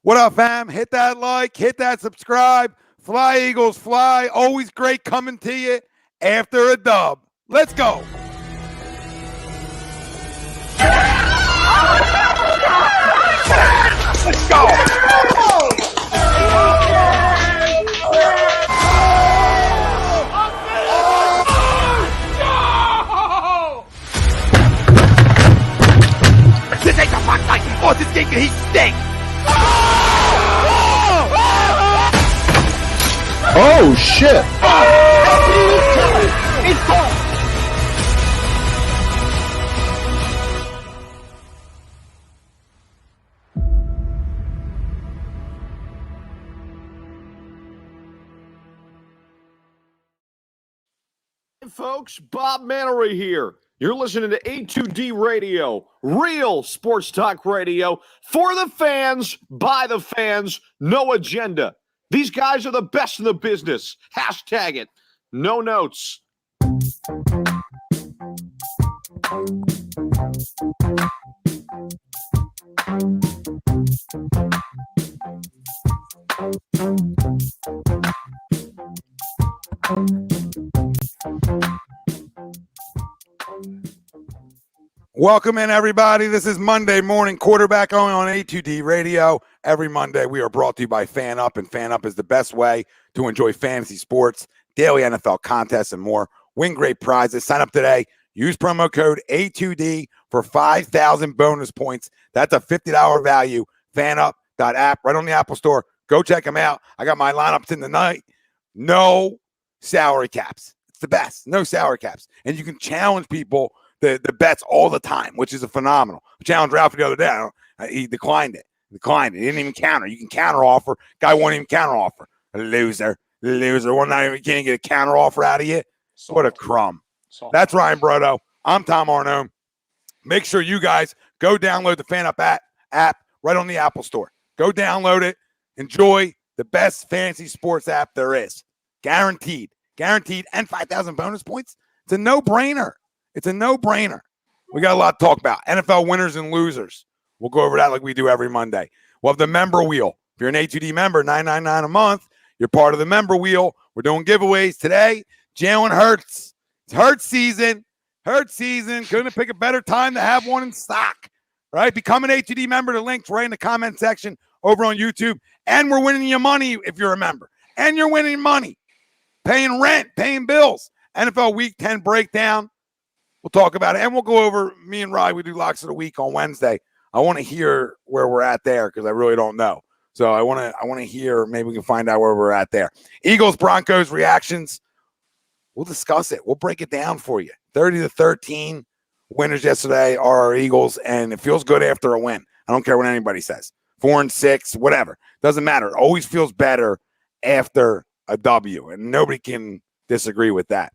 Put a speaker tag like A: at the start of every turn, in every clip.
A: What up, fam? Hit that like, hit that subscribe. Fly, Eagles, fly. Always great coming to you after a dub. Let's go. Let's go. This ain't the fuck like before. This game can heat stink.
B: Oh shit!
A: It's gone.
C: Hey folks, Bob Mannery here. You're listening to A2D Radio, real sports talk radio for the fans, by the fans, no agenda. These guys are the best in the business. Hashtag it. No notes.
A: Welcome in, everybody. This is Monday Morning Quarterback only on A2D Radio. Every Monday, we are brought to you by FanUp, and FanUp is the best way to enjoy fantasy sports, daily NFL contests, and more. Win great prizes. Sign up today. Use promo code A2D for 5,000 bonus points. That's a $50 value. FanUp.app, right on the Apple Store. Go check them out. I got my lineups in tonight. No salary caps. It's the best. No salary caps. And you can challenge people the bets all the time, which is a phenomenal. I challenged Ralph the other day. He declined it. He didn't even counter. You can counter offer. Guy won't even counter offer. Loser. One night you can't get a counter offer out of you. What a crumb. That's Ryan Brodo. I'm Tom Arnone. Make sure you guys go download the FanUp app right on the Apple Store. Go download it. Enjoy the best fantasy sports app there is. Guaranteed. And 5,000 bonus points. It's a no-brainer. We got a lot to talk about. NFL winners and losers. We'll go over that like we do every Monday. We'll have the member wheel. If you're an A2D member, $9.99 a month, you're part of the member wheel. We're doing giveaways today. Jalen Hurts. It's Hurts season. Couldn't pick a better time to have one in stock. Right? Become an A2D member. The link's right in the comment section over on YouTube. And we're winning you money if you're a member. And you're winning money. Paying rent, paying bills. NFL Week 10 breakdown. We'll talk about it, and we'll go over, me and Rye, we do Locks of the Week on Wednesday. I want to hear where we're at there because I really don't know. So I want to hear, maybe we can find out where we're at there. Eagles, Broncos reactions. We'll discuss it. We'll break it down for you. 30-13 winners yesterday are our Eagles, and it feels good after a win. I don't care what anybody says. 4-6, whatever. Doesn't matter. It always feels better after a W, and nobody can disagree with that.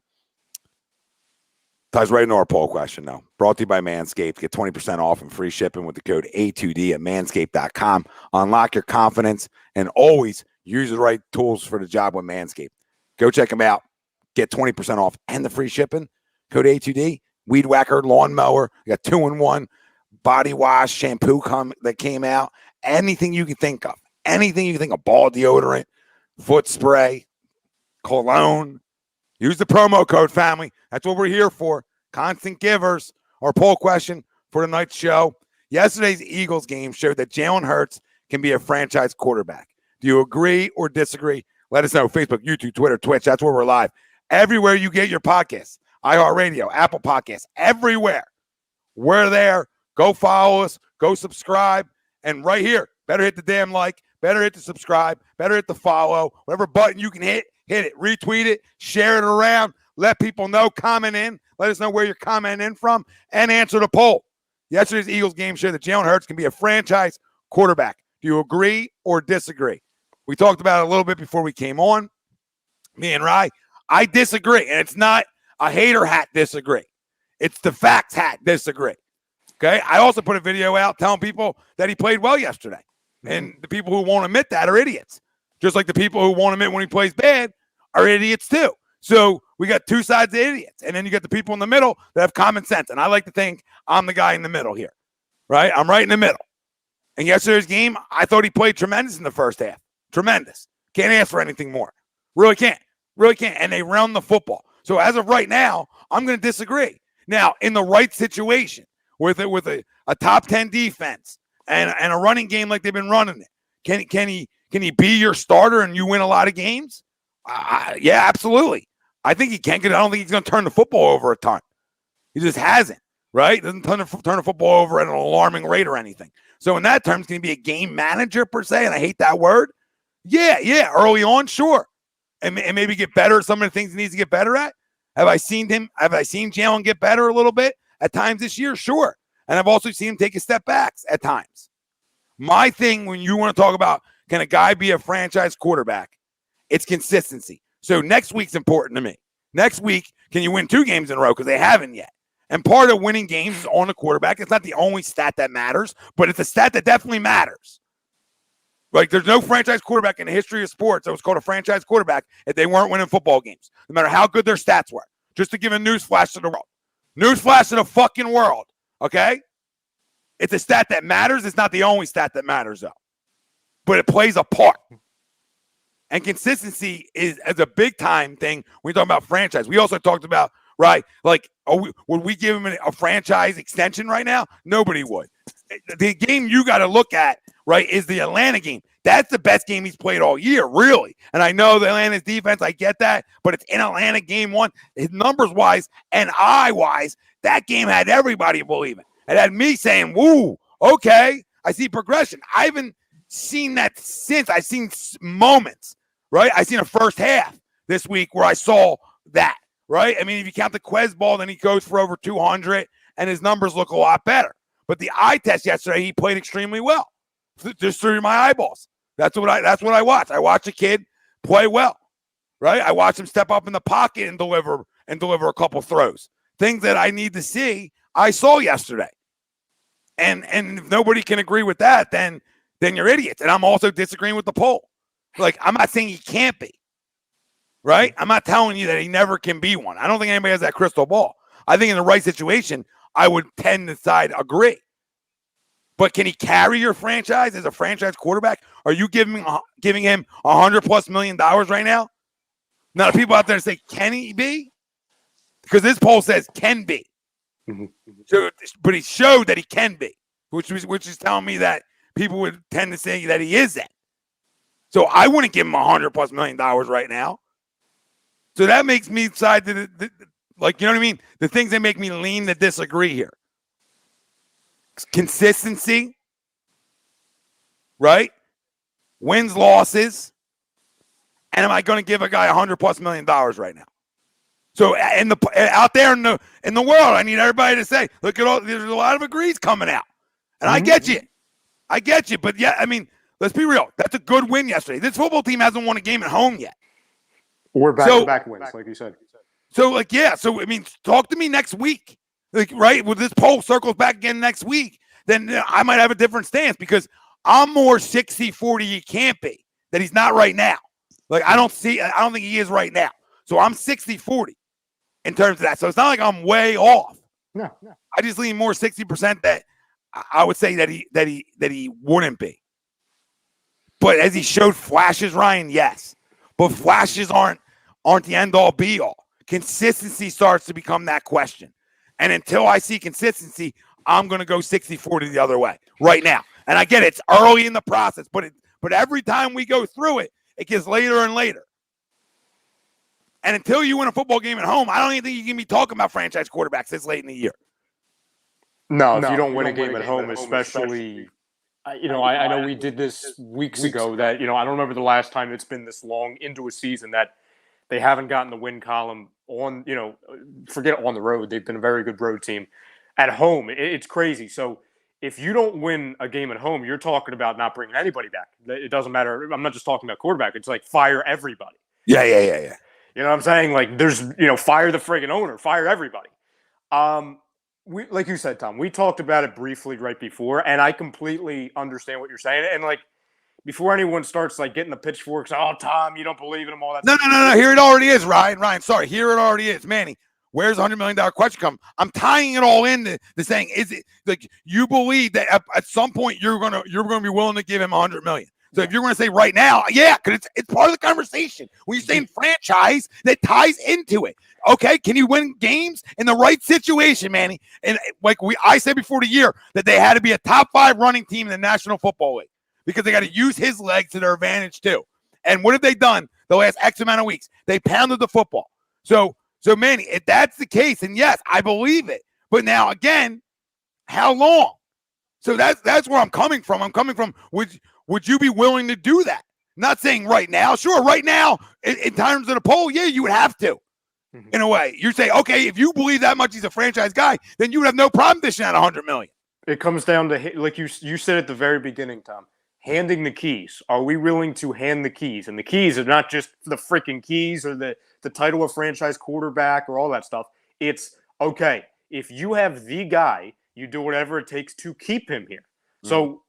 A: Ties right into our poll question, though. Brought to you by Manscaped. Get 20% off and free shipping with the code A2D at manscaped.com. Unlock your confidence and always use the right tools for the job with Manscaped. Go check them out. Get 20% off and the free shipping. Code A2D. Weed Whacker lawnmower. You got 2-in-1 body wash, shampoo that came out. Anything you can think of. Ball deodorant, foot spray, cologne. Use the promo code, family. That's what we're here for. Constant givers. Our poll question for tonight's show. Yesterday's Eagles game showed that Jalen Hurts can be a franchise quarterback. Do you agree or disagree? Let us know. Facebook, YouTube, Twitter, Twitch. That's where we're live. Everywhere you get your podcasts. iHeartRadio, Apple Podcasts, everywhere. We're there. Go follow us. Go subscribe. And right here, better hit the damn like. Better hit the subscribe. Better hit the follow. Whatever button you can hit it. Retweet it. Share it around. Let people know. Comment in. Let us know where you're commenting in from. And answer the poll. Yesterday's Eagles game showed that Jalen Hurts can be a franchise quarterback. Do you agree or disagree? We talked about it a little bit before we came on. Me and Rye. I disagree. And it's not a hater hat disagree. It's the facts hat disagree. Okay? I also put a video out telling people that he played well yesterday. And the people who won't admit that are idiots. Just like the people who won't admit when he plays bad are idiots too. So we got two sides of idiots. And then you got the people in the middle that have common sense. And I like to think I'm the guy in the middle here. Right? I'm right in the middle. And yesterday's game, I thought he played tremendous in the first half. Tremendous. Can't ask for anything more. Really can't. Really can't. And they run the football. So as of right now, I'm going to disagree. Now, in the right situation, with a top 10 defense and a running game like they've been running it, can he be your starter and you win a lot of games? Yeah, absolutely. I think he can, because I don't think he's going to turn the football over a ton. He just hasn't, right? Doesn't turn the football over at an alarming rate or anything. So in that terms, can he be a game manager per se? And I hate that word. Yeah, early on, sure. And maybe get better at some of the things he needs to get better at. Have I seen Jalen get better a little bit at times this year? Sure. And I've also seen him take a step back at times. My thing, when you want to talk about can a guy be a franchise quarterback, it's consistency. So next week's important to me. Next week, can you win 2 games in a row? Because they haven't yet. And part of winning games is on the quarterback. It's not the only stat that matters, but it's a stat that definitely matters. Like, there's no franchise quarterback in the history of sports that was called a franchise quarterback if they weren't winning football games, no matter how good their stats were. Just to give a newsflash to the world. Newsflash to the fucking world, okay? It's a stat that matters. It's not the only stat that matters, though. But it plays a part. And consistency is a big-time thing when you're talking about franchise. We also talked about, right, like, would we give him a franchise extension right now? Nobody would. The game you got to look at, right, is the Atlanta game. That's the best game he's played all year, really. And I know the Atlanta's defense, I get that, but it's in Atlanta game 1. His numbers-wise and eye-wise, that game had everybody believing. It had me saying, woo, okay, I see progression. I haven't seen that since. I've seen moments, right? I seen a first half this week where I saw that, right? I mean, if you count the Quez ball, then he goes for over 200, and his numbers look a lot better. But the eye test yesterday, he played extremely well, just through my eyeballs. That's what I watched. I watched a kid play well, right? I watched him step up in the pocket and deliver a couple throws. Things that I need to see, I saw yesterday. And if nobody can agree with that, then you're idiots. And I'm also disagreeing with the poll. Like, I'm not saying he can't be, right? I'm not telling you that he never can be one. I don't think anybody has that crystal ball. I think in the right situation, I would tend to side agree. But can he carry your franchise as a franchise quarterback? Are you giving him $100+ million right now? Now, the people out there say, can he be? Because this poll says can be. Mm-hmm. So, but he showed that he can be, which is telling me that people would tend to say that he isn't. So I wouldn't give him $100+ million right now. So that makes me side to the like, you know what I mean? The things that make me lean to disagree here. Consistency, right? Wins, losses. And am I going to give a guy $100+ million right now? So out there in the world, I need everybody to say, look at all, there's a lot of agrees coming out. And I get you. But yeah, I mean, let's be real. That's a good win yesterday. This football team hasn't won a game at home yet.
D: Or back-to-back wins, like you said.
A: So, like, yeah. So, I mean, talk to me next week. Like, right? When this poll circles back again next week, then I might have a different stance because I'm more 60-40 he can't be, that he's not right now. Like, I don't think he is right now. So I'm 60-40 in terms of that. So it's not like I'm way off.
D: No.
A: I just lean more 60% that I would say that he wouldn't be. But as he showed flashes, Ryan, yes. But flashes aren't the end-all be-all. Consistency starts to become that question. And until I see consistency, I'm going to go 60-40 the other way right now. And I get it. It's early in the process. But every time we go through it, it gets later and later. And until you win a football game at home, I don't even think you can be talking about franchise quarterbacks this late in the year.
D: No, if you don't win a game at home, especially I know we did this weeks ago that, I don't remember the last time it's been this long into a season that they haven't gotten the win column on, forget on the road. They've been a very good road team. At home, it's crazy. So if you don't win a game at home, you're talking about not bringing anybody back. It doesn't matter. I'm not just talking about quarterback. It's like fire everybody.
A: Yeah.
D: You know what I'm saying? Like there's, fire the friggin' owner, fire everybody. We, like you said, Tom, we talked about it briefly right before, and I completely understand what you're saying. And like, before anyone starts like getting the pitchforks, oh, Tom, you don't believe in him, all that.
A: No. Here it already is, Ryan. Sorry. Here it already is. Manny, where's the $100 million question come? I'm tying it all into the saying, is it like you believe that at some point you're gonna be willing to give him $100 million? So if you're going to say right now, yeah, because it's part of the conversation. When you're saying franchise, that ties into it. Okay, can you win games in the right situation, Manny? And like I said before the year, that they had to be a top 5 running team in the National Football League because they got to use his legs to their advantage too. And what have they done the last X amount of weeks? They pounded the football. So Manny, if that's the case, and yes, I believe it. But now again, how long? So that's where I'm coming from. I'm coming from, would you be willing to do that? Not saying right now. Sure, right now, in terms of the poll, yeah, you would have to. In a way, you're saying, okay, if you believe that much he's a franchise guy, then you would have no problem dishing out $100 million.
D: It comes down to, like you said at the very beginning, Tom, handing the keys. Are we willing to hand the keys? And the keys are not just the freaking keys or the title of franchise quarterback or all that stuff. It's, okay, if you have the guy, you do whatever it takes to keep him here. So,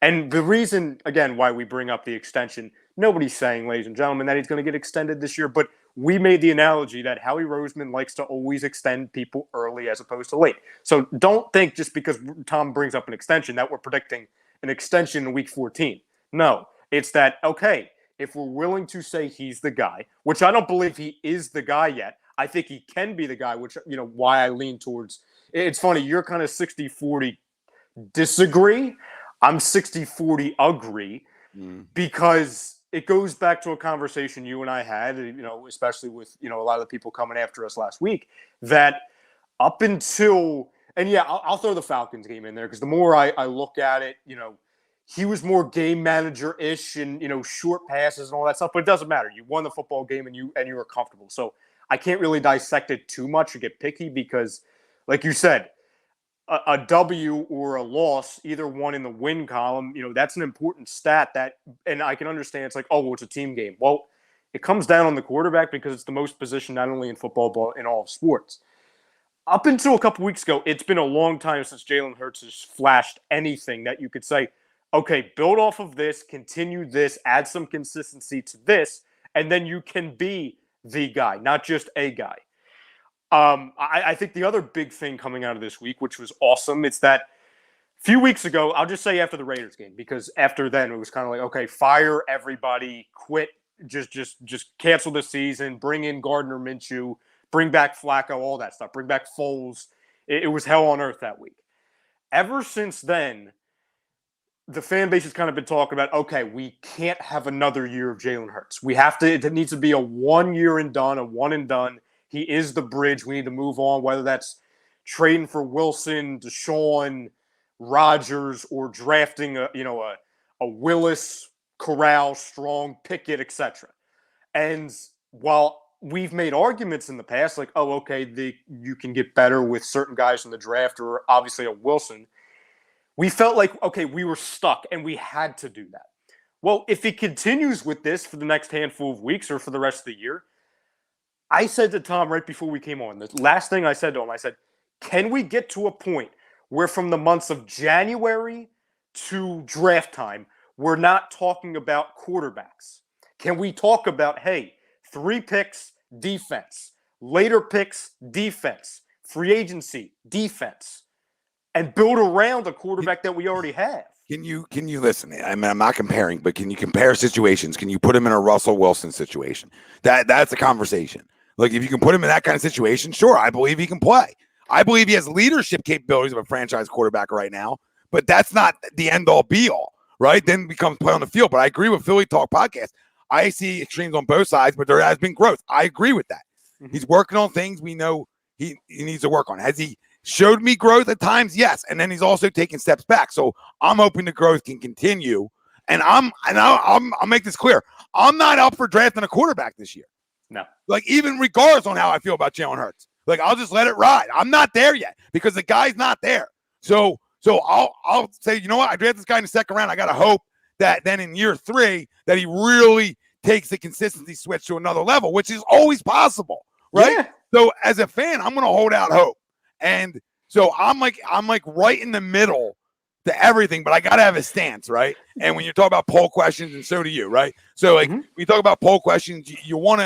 D: and the reason, again, why we bring up the extension, nobody's saying, ladies and gentlemen, that he's going to get extended this year, but we made the analogy that Howie Roseman likes to always extend people early as opposed to late. So don't think just because Tom brings up an extension that we're predicting an extension in week 14. No, it's that, okay, if we're willing to say he's the guy, which I don't believe he is the guy yet, I think he can be the guy, which, why I lean towards. It's funny, you're kind of 60-40 disagree. I'm 60-40 agree because it goes back to a conversation you and I had, especially with, a lot of the people coming after us last week, that up until, and yeah, I'll throw the Falcons game in there because the more I look at it, he was more game manager-ish and, short passes and all that stuff, but it doesn't matter. You won the football game and you were comfortable. So I can't really dissect it too much or get picky because, like you said, a W or a loss, either one in the win column, that's an important stat that, and I can understand it's like, oh, well, it's a team game. Well, it comes down on the quarterback because it's the most position not only in football, but in all of sports. Up until a couple weeks ago, it's been a long time since Jalen Hurts has flashed anything that you could say, okay, build off of this, continue this, add some consistency to this, and then you can be the guy, not just a guy. I think the other big thing coming out of this week, which was awesome, it's that a few weeks ago, I'll just say after the Raiders game, because after then it was kind of like, okay, fire everybody, quit, just cancel the season, bring in Gardner Minshew, bring back Flacco, all that stuff, bring back Foles. It was hell on earth that week. Ever since then, the fan base has kind of been talking about, okay, we can't have another year of Jalen Hurts. It needs to be a 1 year and done, a one and done. He is the bridge. We need to move on, whether that's trading for Wilson, Deshaun, Rodgers, or drafting a Willis, Corral, Strong, Pickett, etc. And while we've made arguments in the past, like, oh, okay, you can get better with certain guys in the draft, or obviously a Wilson, we felt like, okay, we were stuck and we had to do that. Well, if he continues with this for the next handful of weeks or for the rest of the year, I said to Tom right before we came on, the last thing I said to him, I said, can we get to a point where from the months of January to draft time, we're not talking about quarterbacks? Can we talk about, hey, 3 picks, defense, later picks, defense, free agency, defense, and build around a quarterback that we already have?
A: Can you listen? I mean, I'm not comparing, but can you compare situations? Can you put him in a Russell Wilson situation? That's a conversation. Like, if you can put him in that kind of situation, sure, I believe he can play. I believe he has leadership capabilities of a franchise quarterback right now, but that's not the end-all, be-all, right? Then it becomes play on the field. But I agree with Philly Talk Podcast. I see extremes on both sides, but there has been growth. I agree with that. Mm-hmm. He's working on things we know he needs to work on. Has he showed me growth at times? Yes. And then he's also taking steps back. So I'm hoping the growth can continue. And I'll make this clear. I'm not up for drafting a quarterback this year.
D: No.
A: Like, even regardless on how I feel about Jalen Hurts. Like, I'll just let it ride. I'm not there yet because the guy's not there. So I'll say, you know what? I drafted this guy in the second round. I got to hope that then in year 3 that he really takes the consistency switch to another level, which is always possible, right? Yeah. So as a fan, I'm going to hold out hope. And so I'm like right in the middle to everything, but I got to have a stance, right? And when you talk about poll questions, and so do you, right? So like, when you talk about poll questions, you want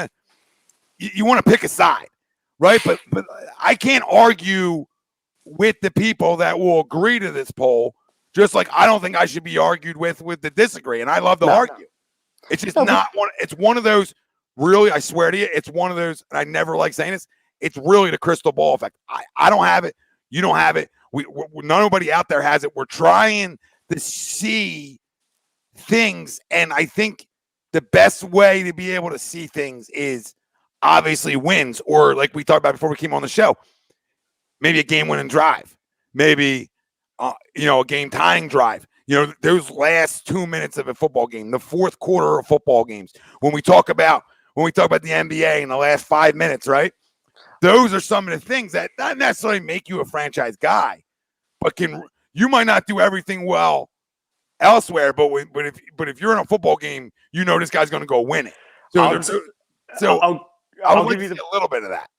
A: to pick a side. right? But I can't argue with the people that will agree to this poll, just like I don't think I should be argued with the disagree. And I love to argue. It's just not one. It's one of those. Really, I swear to you, it's one of those. And I never like saying this. It's really the crystal ball effect. I don't have it. You don't have it. Nobody out there has it. We're trying to see things, and I think the best way to be able to see things is obviously wins, or like we talked about before we came on the show, maybe a game-winning drive, maybe a game-tying drive. Those last 2 minutes of a football game, the fourth quarter of football games. When we talk about the NBA in the last 5 minutes, right? Those are some of the things that not necessarily make you a franchise guy, but you might not do everything well elsewhere. But if you're in a football game, this guy's going to go win it. I'll give you a little bit of that.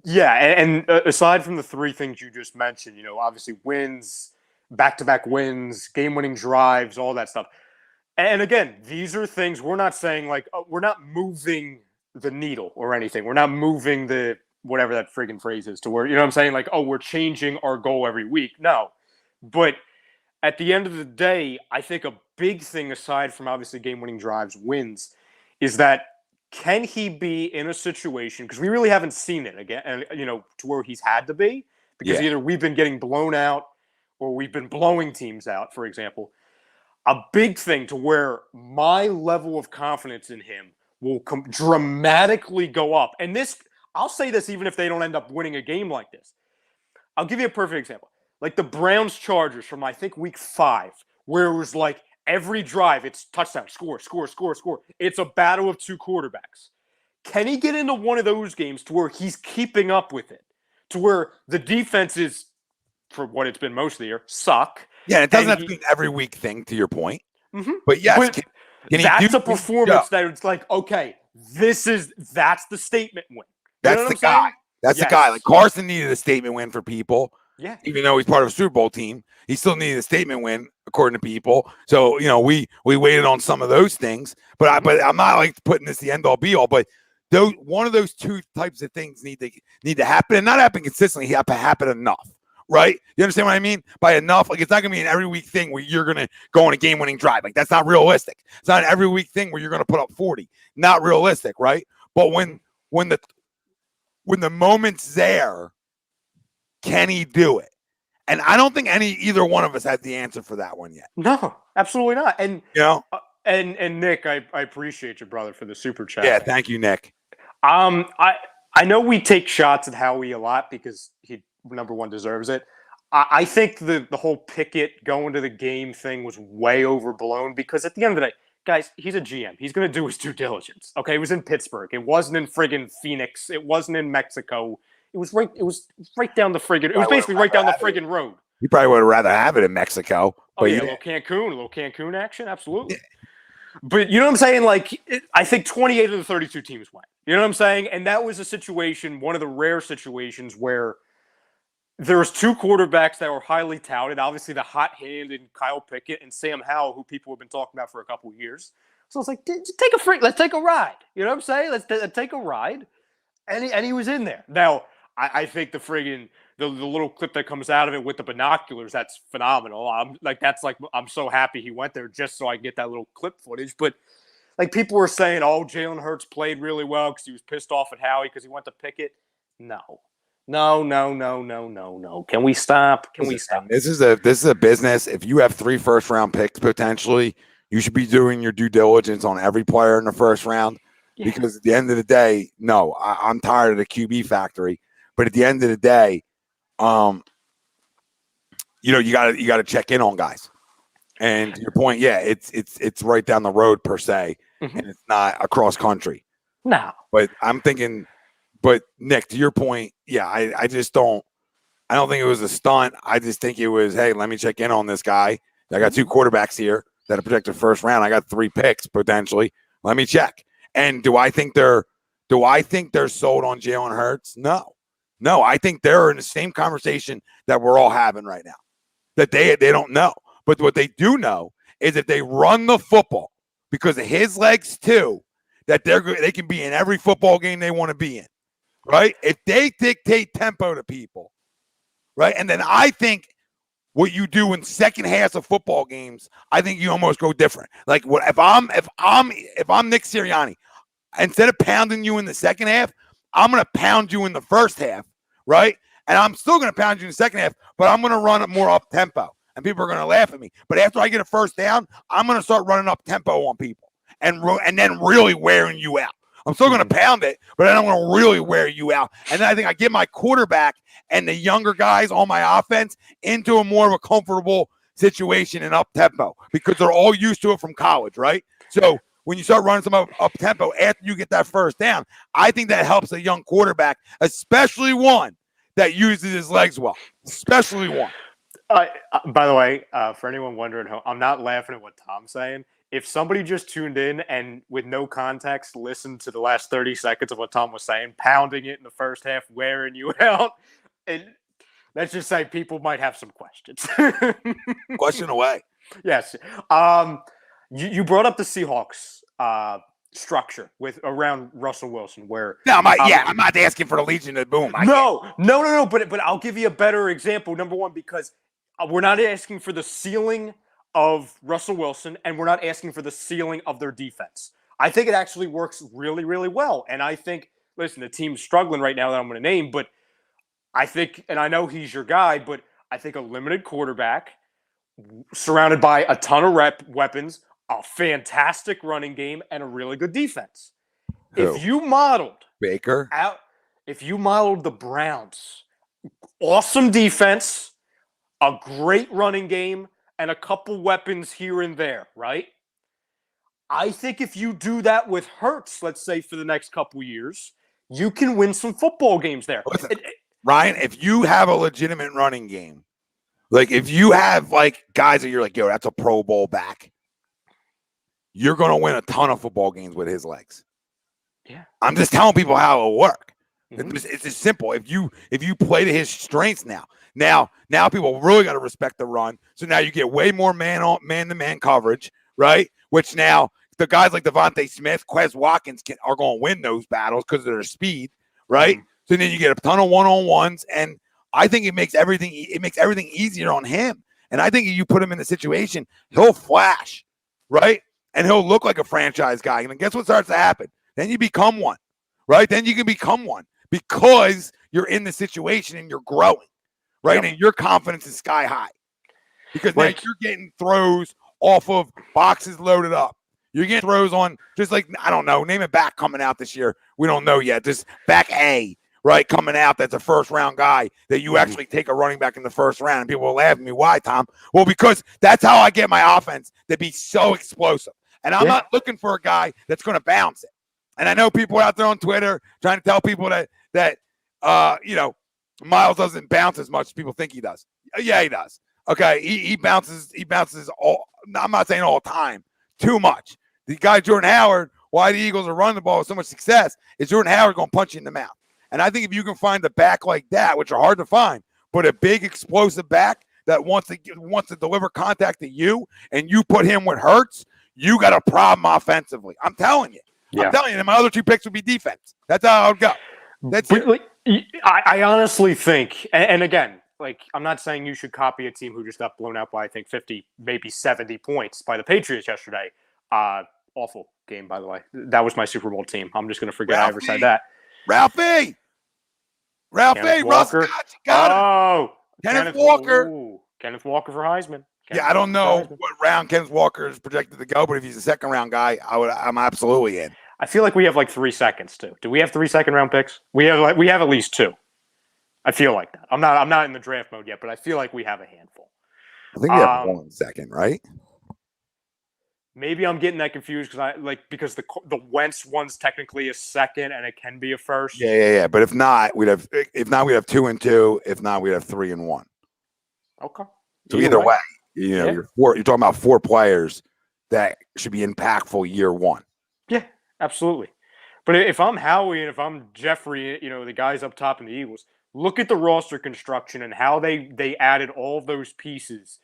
D: Yeah, and aside from the three things you just mentioned, obviously wins, back-to-back wins, game-winning drives, all that stuff. And again, these are things we're not saying we're not moving the needle or anything. We're not moving the whatever that friggin' phrase is to where, what I'm saying? We're changing our goal every week. No. But at the end of the day, I think a big thing aside from obviously game-winning drives, wins, is that can he be in a situation, because we really haven't seen it again, to where he's had to be, because either we've been getting blown out or we've been blowing teams out, for example. A big thing to where my level of confidence in him will dramatically go up. And I'll say this even if they don't end up winning a game like this. I'll give you a perfect example. Like the Browns-Chargers from, I think, week 5, where it was like every drive, it's touchdown, score. It's a battle of two quarterbacks. Can he get into one of those games to where he's keeping up with it? To where the defenses, for what it's been most of the year, suck.
A: Yeah, it doesn't have to be an every week thing, to your point. Mm-hmm. But yes,
D: that's a performance that it's like, okay, that's the statement win.
A: That's the guy. That's the guy. Like Carson needed a statement win for people.
D: Yeah.
A: Even though he's part of a Super Bowl team, he still needed a statement win, according to people. So, we waited on some of those things. But I'm not putting this the end all be all. But one of those two types of things need to happen, and not happen consistently. He have to happen enough, right? You understand what I mean? By enough, it's not gonna be an every week thing where you're gonna go on a game winning drive. That's not realistic. It's not an every week thing where you're gonna put up 40. Not realistic, right? But when the moment's there, can he do it? And I don't think either one of us has the answer for that one yet.
D: No, absolutely not. And and Nick, I appreciate you, brother, for the super chat.
A: Yeah, thank you, Nick.
D: I know we take shots at Howie a lot because he, number one, deserves it. I think the whole Pickett going to the game thing was way overblown because at the end of the day, guys, he's a GM. He's going to do his due diligence. Okay, it was in Pittsburgh. It wasn't in friggin' Phoenix. It wasn't in Mexico. It was right down the friggin'. It was basically right down the friggin' road.
A: You probably would have rather have it in Mexico.
D: Oh yeah, a little Cancun action, absolutely. Yeah. But you know what I'm saying? I think 28 of the 32 teams went. You know what I'm saying? And that was a situation, one of the rare situations where there was two quarterbacks that were highly touted. Obviously, the hot hand in Kyle Pickett and Sam Howell, who people have been talking about for a couple of years. So it's like, let's take a ride. You know what I'm saying? Let's take a ride. And he was in there. Now, I think the little clip that comes out of it with the binoculars, that's phenomenal. I'm so happy he went there just so I can get that little clip footage. But people were saying, oh, Jalen Hurts played really well because he was pissed off at Howie because he went to Pickett. No. Can we stop?
A: This is a business. If you have 3 first-round picks potentially, you should be doing your due diligence on every player in the first round. Yeah. Because at the end of the day, no, I'm tired of the QB factory. But at the end of the day, you got to check in on guys. And to your point, yeah, it's right down the road per se, and it's not across country.
D: No,
A: but I'm thinking. But Nick, to your point, yeah, I just don't. I don't think it was a stunt. I just think it was, hey, let me check in on this guy. I got 2 quarterbacks here that are projected first round. I got 3 picks potentially. Let me check. And do I think they're sold on Jalen Hurts? No. I think they're in the same conversation that we're all having right now. That they don't know. But what they do know is if they run the football because of his legs too, that they can be in every football game they want to be in. right? If they dictate tempo to people, right? And then I think what you do in second halves of football games, I think you almost go different. Like what if I'm Nick Sirianni, instead of pounding you in the second half, I'm gonna pound you in the first half, right? And I'm still gonna pound you in the second half, but I'm gonna run it more up tempo, and people are gonna laugh at me. But after I get a first down, I'm gonna start running up tempo on people, and then really wearing you out. I'm still going to pound it, but then I'm going to really wear you out. And then I think I get my quarterback and the younger guys on my offense into a more of a comfortable situation and up tempo because they're all used to it from college, right? So when you start running some up tempo after you get that first down, I think that helps a young quarterback, especially one that uses his legs well, especially one.
D: By the way, for anyone wondering, I'm not laughing at what Tom's saying. If somebody just tuned in and with no context listened to the last 30 seconds of what Tom was saying, pounding it in the first half, wearing you out, and let's just say people might have some questions.
A: Question away.
D: Yes. You brought up the Seahawks structure with around Russell Wilson, where
A: I'm not asking for the Legion of Boom.
D: No. But I'll give you a better example. Number one, because we're not asking for the ceiling of Russell Wilson, and we're not asking for the ceiling of their defense. I think it actually works really, really well. And I think, listen, the team's struggling right now that I'm going to name, but I think, and I know he's your guy, but I think a limited quarterback surrounded by a ton of weapons, a fantastic running game, and a really good defense.
A: Who?
D: If you modeled
A: Baker,
D: if you modeled the Browns, awesome defense, a great running game, and a couple weapons here and there, right? I think if you do that with Hurts, let's say for the next couple years, you can win some football games there.
A: Listen, Ryan, if you have a legitimate running game, like if you have like guys that you're like, yo, that's a Pro Bowl back, you're going to win a ton of football games with his legs.
D: Yeah.
A: I'm just telling people how it'll work.
D: Mm-hmm.
A: It's just simple. If you play to his strengths now people really got to respect the run. So now you get way more man-to-man coverage, right? Which now the guys like DeVonta Smith, Quez Watkins are going to win those battles because of their speed, right? Mm-hmm. So then you get a ton of one-on-ones, and I think it makes everything easier on him. And I think if you put him in the situation, he'll flash, right? And he'll look like a franchise guy. And then guess what starts to happen? Then you become one, right? Then you can become one because you're in the situation and you're growing, right? Yep. And your confidence is sky high because now you're getting throws off of boxes loaded up. You're getting throws on just like, I don't know, name a back coming out this year. We don't know yet. Just back A, right, coming out that's a first-round guy that you actually take a running back in the first round. And people will laugh at me. Why, Tom? Well, because that's how I get my offense to be so explosive. And I'm not looking for a guy that's going to bounce it. And I know people out there on Twitter trying to tell people that Miles doesn't bounce as much as people think he does. Yeah, he does. Okay, he bounces all. I'm not saying all the time. Too much. The guy Jordan Howard, why the Eagles are running the ball with so much success, is Jordan Howard going to punch you in the mouth. And I think if you can find a back like that, which are hard to find, but a big explosive back that wants to deliver contact to you, and you put him with Hurts, you got a problem offensively. I'm telling you. Yeah. I'm telling you, my other two picks would be defense. That's how I would go. That's it.
D: I honestly think, and again, like, I'm not saying you should copy a team who just got blown out by, I think, 50, maybe 70 points by the Patriots yesterday. Awful game, by the way. That was my Super Bowl team. I'm just going to forget I ever said that.
A: Ralphie, Russ got it. Kenneth Walker.
D: Ooh, Kenneth Walker for Heisman.
A: I don't know what round Kenneth Walker is projected to go, but if he's a second-round guy, I'm absolutely in.
D: I feel like we have like 3 seconds too. Do we have 3 second-round picks? We have at least 2. I feel like that. I'm not in the draft mode yet, but I feel like we have a handful.
A: I think we have 1 second, right?
D: Maybe I'm getting that confused because the Wentz one's technically a second and it can be a first.
A: Yeah. But if not, we'd have 2 and 2. If not, we'd have 3 and 1.
D: Okay.
A: So either way, you're talking about 4 players that should be impactful year 1.
D: Yeah, absolutely. But if I'm Howie and if I'm Jeffrey, the guys up top in the Eagles, look at the roster construction and how they added all of those pieces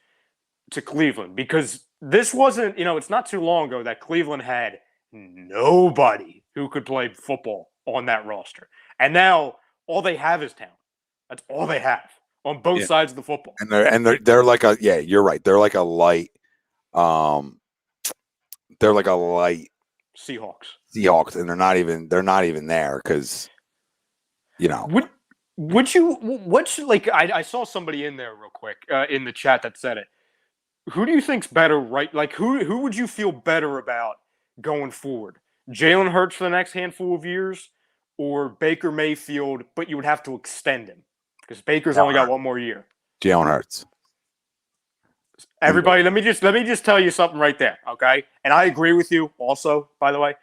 D: to Cleveland, because this wasn't, it's not too long ago that Cleveland had nobody who could play football on that roster. And now all they have is talent. That's all they have on both sides of the football.
A: And they're like a you're right. They're like a light Seahawks, and they're not even there because
D: I saw somebody in there real quick in the chat that said it. Who do you think's better, right? Like who would you feel better about going forward? Jalen Hurts for the next handful of years, or Baker Mayfield, but you would have to extend him because Baker's only got one more year.
A: Jalen Hurts.
D: Everybody, let me just tell you something right there, okay? And I agree with you also, by the way.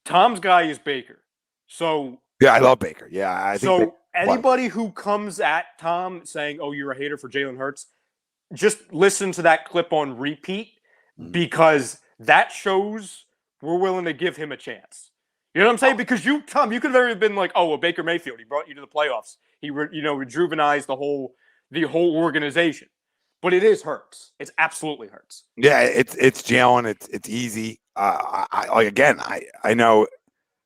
D: Tom's guy is Baker. So
A: yeah, I love Baker. Yeah, I think
D: anybody who comes at Tom saying, "Oh, you're a hater for Jalen Hurts," just listen to that clip on repeat because that shows we're willing to give him a chance. You know what I'm saying? Because Tom, you could have been like, "Oh, well, Baker Mayfield, he brought you to the playoffs. He rejuvenized the whole organization." But it is Hurts. It's absolutely Hurts.
A: Yeah, it's Jalen. It's easy. I know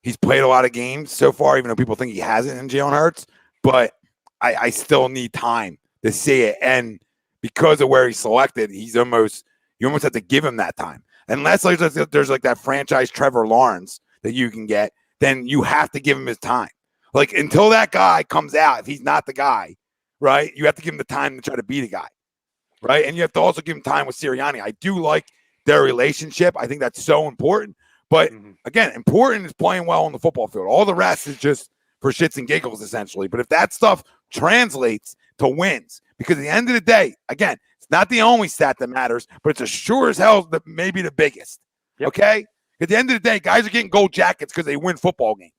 A: he's played a lot of games so far, even though people think he hasn't in Jalen Hurts. But I still need time to see it, and because of where he's selected, you almost have to give him that time. Unless there's like that franchise Trevor Lawrence that you can get, then you have to give him his time. Like until that guy comes out, if he's not the guy, right? You have to give him the time to try to be the guy. Right. And you have to also give him time with Sirianni. I do like their relationship. I think that's so important. But again, important is playing well on the football field. All the rest is just for shits and giggles, essentially. But if that stuff translates to wins, because at the end of the day, again, it's not the only stat that matters, but it's as sure as hell that maybe the biggest. Yep. Okay. At the end of the day, guys are getting gold jackets because they win football games.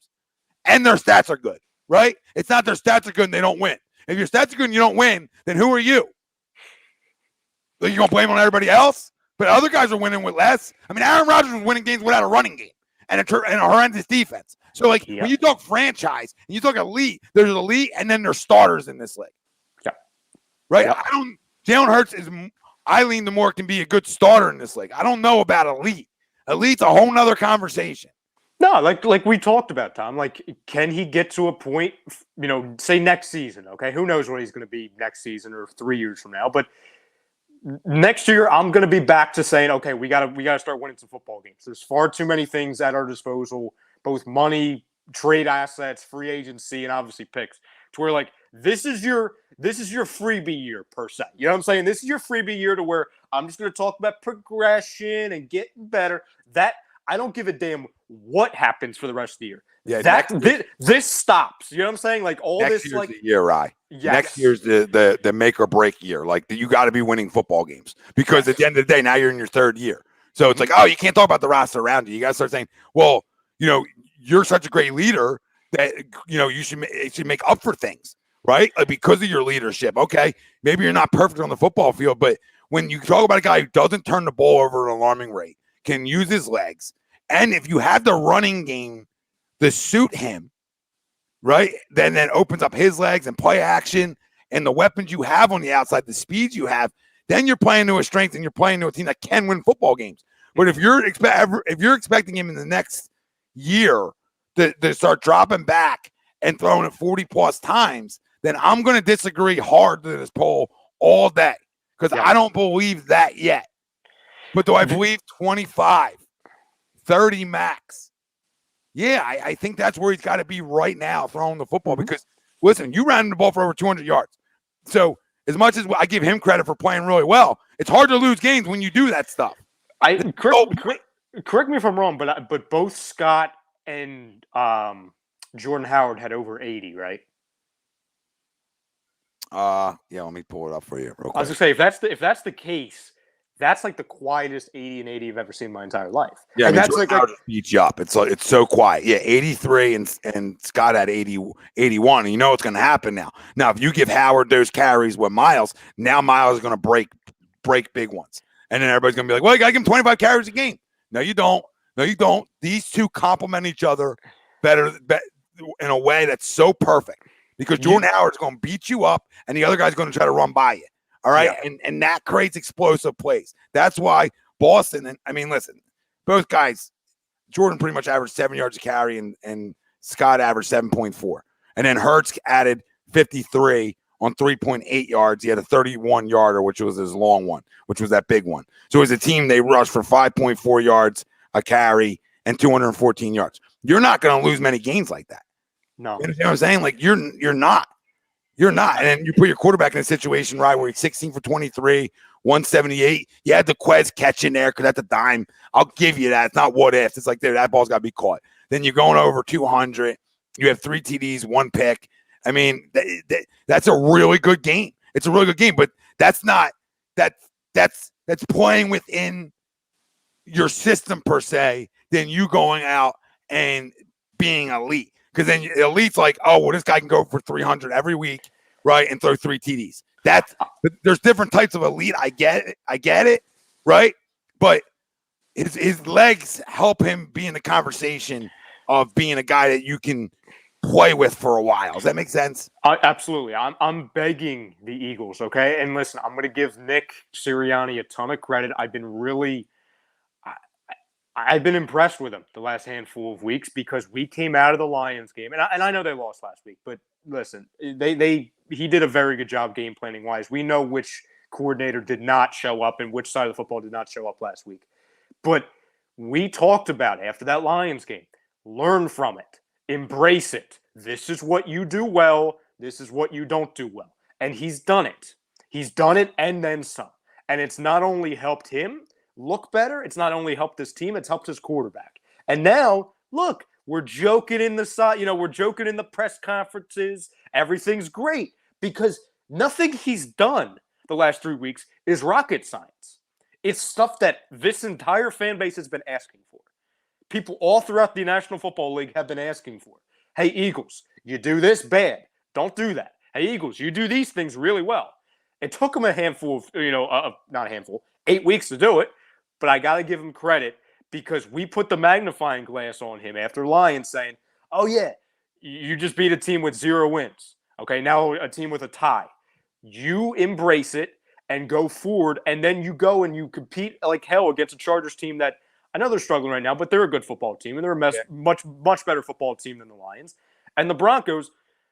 A: And their stats are good. Right? It's not their stats are good and they don't win. If your stats are good and you don't win, then who are you? You're going to blame on everybody else? But other guys are winning with less. I mean, Aaron Rodgers was winning games without a running game and a horrendous defense. So, when you talk franchise and you talk elite, there's elite and then there's starters in this league. Yeah. Right? Yeah. Jalen Hurts I lean the more can be a good starter in this league. I don't know about elite. Elite's a whole nother conversation.
D: No, like we talked about, Tom. Like, can he get to a point, say next season, okay? Who knows what he's going to be next season or 3 years from now, but next year, I'm going to be back to saying, okay, we got to start winning some football games. There's far too many things at our disposal, both money, trade assets, free agency, and obviously picks. To where this is your freebie year per se. You know what I'm saying? This is your freebie year to where I'm just going to talk about progression and getting better. That I don't give a damn what happens for the rest of the year. Yeah, this stops. You know what I'm saying? Like all
A: next
D: this,
A: year's the year, Rye. Yes. Next year's the make or break year. Like you got to be winning football games because at the end of the day, now you're in your third year. So it's like, oh, you can't talk about the roster around you. You got to start saying, well, you're such a great leader that you should make up for things, right? Like because of your leadership. Okay, maybe you're not perfect on the football field, but when you talk about a guy who doesn't turn the ball over at an alarming rate, can use his legs, and if you have the running game to suit him, right? Then that opens up his legs and play action and the weapons you have on the outside, the speeds you have. Then you're playing to a strength and you're playing to a team that can win football games. But if you're expecting him in the next year to start dropping back and throwing it 40 plus times, then I'm going to disagree hard to this poll all day because I don't believe that yet. But do I believe 25, 30 max? Yeah, I think that's where he's got to be right now throwing the football because, listen, you ran the ball for over 200 yards. So as much as I give him credit for playing really well, it's hard to lose games when you do that stuff.
D: Correct me if I'm wrong, but both Scott and Jordan Howard had over 80, right?
A: Let me pull it up for you real quick.
D: I was going to say, if that's the case, that's like the quietest 80 and 80 I've ever seen in my entire life.
A: Yeah, and that's Howard just beats you up. It's so quiet. Yeah, 83 and Scott had 81. And you know what's going to happen now. Now, if you give Howard those carries with Miles, now Miles is going to break big ones. And then everybody's going to be like, well, you got to give him 25 carries a game. No, you don't. These two complement each other better in a way that's so perfect because Jordan Howard's going to beat you up and the other guy's going to try to run by you. All right. Yeah. And that creates explosive plays. That's why Boston, listen, both guys, Jordan pretty much averaged 7 yards a carry and Scott averaged 7.4. And then Hurts added 53 on 3.8 yards. He had a 31-yarder, which was his long one, which was that big one. So as a team, they rushed for 5.4 yards a carry and 214 yards. You're not going to lose many games like that.
D: No.
A: You know what I'm saying? Like, you're not. You're not. And then you put your quarterback in a situation, right, where he's 16 for 23, 178. You had the Quez catch in there because that's a dime. I'll give you that. It's not what if. It's like, there, that ball's got to be caught. Then you're going over 200. You have 3 TDs, 1 pick. I mean, that's a really good game. It's a really good game, but that's not that's playing within your system per se. Then you going out and being elite, because then elite's like, oh, well, this guy can go for 300 every week, right, and throw 3 TDs. There's different types of elite. I get it, right? But his legs help him be in the conversation of being a guy that you can play with for a while. Does that make sense?
D: Absolutely. I'm begging the Eagles, okay? And listen, I'm going to give Nick Sirianni a ton of credit. I've been impressed with him the last handful of weeks, because we came out of the Lions game, and I know they lost last week, but listen, he did a very good job game planning wise. We know which coordinator did not show up and which side of the football did not show up last week. But we talked about after that Lions game, learn from it. Embrace it. This is what you do well. This is what you don't do well. And he's done it. He's done it and then some. And it's not only helped him look better, it's not only helped this team, it's helped his quarterback. And now, look, we're joking in the side, we're joking in the press conferences. Everything's great, because nothing he's done the last 3 weeks is rocket science. It's stuff that this entire fan base has been asking for. People all throughout the National Football League have been asking for. Hey, Eagles, you do this bad. Don't do that. Hey, Eagles, you do these things really well. It took him a handful of, not a handful, 8 weeks to do it, but I got to give him credit, because we put the magnifying glass on him after Lions saying, oh, yeah, you just beat a team with 0 wins. Okay, now a team with a tie. You embrace it and go forward, and then you go and you compete like hell against a Chargers team that, I know they're struggling right now, but they're a good football team, and they're a much better football team than the Lions. And the Broncos,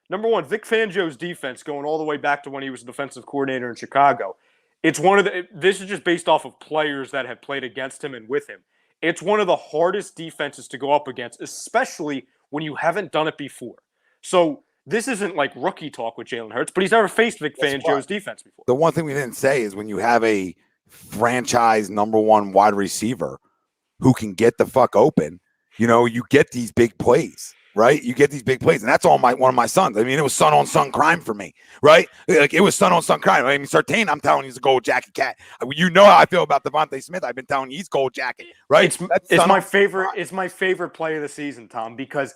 D: number one, Vic Fangio's defense, going all the way back to when he was defensive coordinator in Chicago. This is just based off of players that have played against him and with him. It's one of the hardest defenses to go up against, especially when you haven't done it before. So this isn't like rookie talk with Jalen Hurts, but he's never faced Vic Fangio's defense before.
A: The one thing we didn't say is when you have a franchise number 1 wide receiver who can get the fuck open, you get these big plays, right? You get these big plays, and that's all one of my sons. I mean, it was son on son crime for me, right? Like, it was son on son crime. I mean, Sartain, I'm telling you, he's a gold jacket cat. You know how I feel about DeVonta Smith. I've been telling you he's gold jacket, right?
D: It's my favorite. It's my favorite play of the season, Tom, because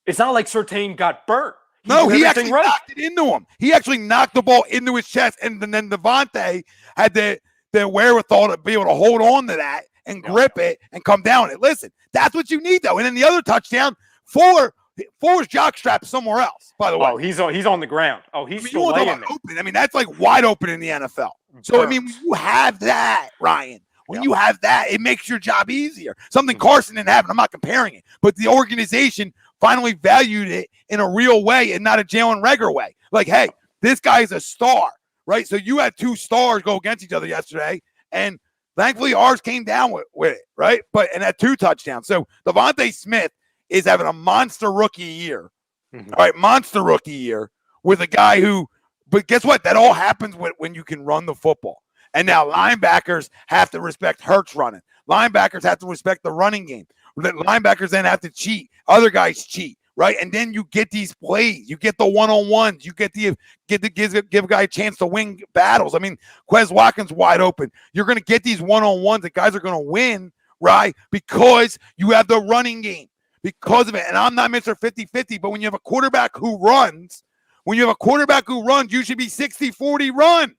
D: it's not like Sartain got burnt.
A: He actually knocked it into him. He actually knocked the ball into his chest, and then DeVonta had the wherewithal to be able to hold on to that and grip it and come down it. Listen, that's what you need, though. And then the other touchdown, Fuller's jockstrap somewhere else, by the way.
D: Oh, he's on the ground. Oh, he's still laying there.
A: Open. I mean, that's like wide open in the NFL. So, I mean, when you have that, Ryan, you have that, it makes your job easier. Something Carson didn't have, and I'm not comparing it, but the organization finally valued it in a real way and not a Jalen Reagor way. Like, hey, this guy's a star, right? So you had 2 stars go against each other yesterday, and thankfully ours came down with it, right? And had 2 touchdowns. So DeVonta Smith is having a monster rookie year, all right, monster rookie year with a guy who, but guess what? That all happens when you can run the football. And now linebackers have to respect Hurts running. Linebackers have to respect the running game. Linebackers then have to cheat. Other guys cheat, right? And then you get these plays. You get the one-on-ones. You get to give a guy a chance to win battles. I mean, Quez Watkins wide open. You're going to get these one-on-ones that guys are going to win, right? Because you have the running game. Because of it. And I'm not Mr. 50-50, but when you have a quarterback who runs, you should be 60-40 run.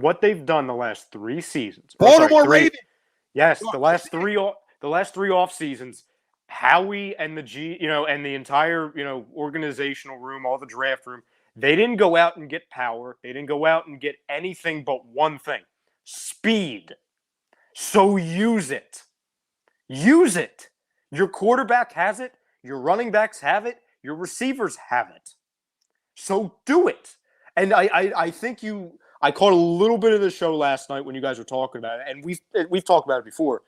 D: What they've done the last 3 seasons.
A: Baltimore Ravens.
D: Yes, the last three off seasons, Howie and and the entire, organizational room, all the draft room, they didn't go out and get power. They didn't go out and get anything but one thing: speed. So use it. Use it. Your quarterback has it. Your running backs have it. Your receivers have it. So do it. And I think I caught a little bit of the show last night when you guys were talking about it, and we've talked about it before.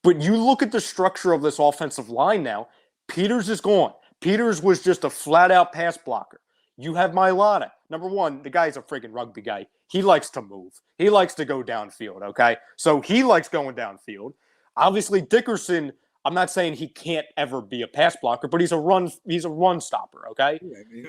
D: But you look at the structure of this offensive line now. Peters is gone. Peters was just a flat-out pass blocker. You have Mailata. Number one, the guy's a friggin' rugby guy. He likes to move. He likes to go downfield, okay? So he likes going downfield. Obviously, Dickerson, I'm not saying he can't ever be a pass blocker, but he's a run stopper, okay?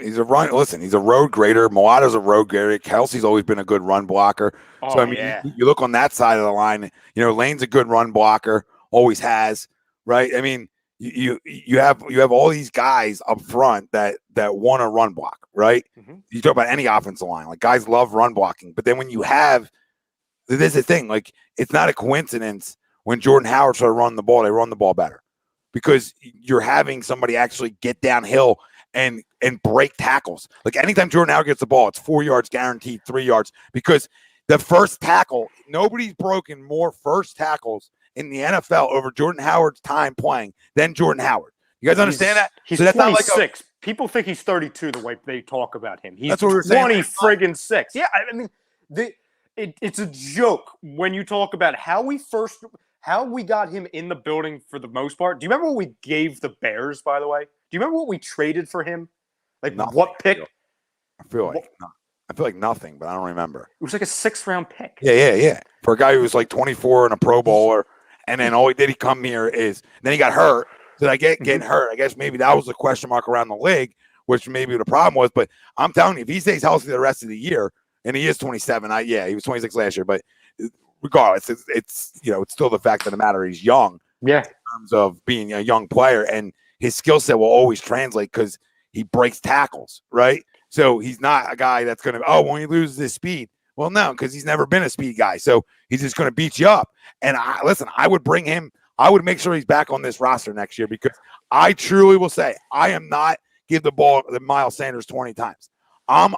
A: He's a road grader. Moata's a road grader. Kelsey's always been a good run blocker.
D: Oh,
A: so, I mean,
D: yeah.
A: you look on that side of the line, Lane's a good run blocker, always has, right? I mean, you have all these guys up front that want to run block, right? Mm-hmm. You talk about any offensive line, like guys love run blocking, but then when you have, there's a thing, like it's not a coincidence when Jordan Howard started running the ball, they run the ball better because you're having somebody actually get downhill and break tackles. Like anytime Jordan Howard gets the ball, it's 4 yards guaranteed, 3 yards, because the first tackle, nobody's broken more first tackles in the NFL over Jordan Howard's time playing than Jordan Howard. You guys understand that?
D: He's
A: so that's
D: 26.
A: Not like
D: people think he's 32 the way they talk about him. He's
A: that's what we're saying.
D: 20-6. Yeah, I mean, it's a joke when you talk about how we got him in the building for the most part. Do you remember what we gave the Bears, by the way? Do you remember what we traded for him? Like
A: nothing.
D: What pick?
A: I feel like nothing, but I don't remember.
D: It was like a 6th-round pick.
A: Yeah. For a guy who was like 24 and a Pro Bowler, and then all he did, he come here is then he got hurt. Did I getting hurt? I guess maybe that was a question mark around the league, which maybe the problem was. But I'm telling you, if he stays healthy the rest of the year, and he is 27, he was 26 last year, but regardless, it's still the fact of the matter. He's young,
D: in
A: terms of being a young player, and his skill set will always translate because he breaks tackles, right? So he's not a guy that's going to, when he loses his speed. Well, no, because he's never been a speed guy. So he's just going to beat you up. And I would bring him. I would make sure he's back on this roster next year because I truly will say I am not give the ball to Miles Sanders 20 times. I'm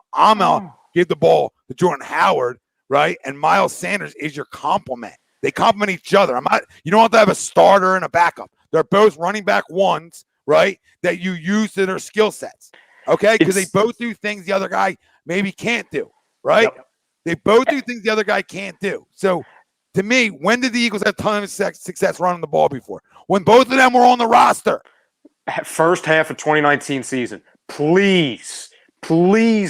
A: give the ball to Jordan Howard, right? And Miles Sanders is your complement. They complement each other. You don't have to have a starter and a backup. They're both running back ones, right? That you use to their skill sets. Okay, because they both do things the other guy maybe can't do, right? Yep. They both do things the other guy can't do. So, to me, when did the Eagles have ton of success running the ball before? When both of them were on the roster.
D: First half of 2019 season. Please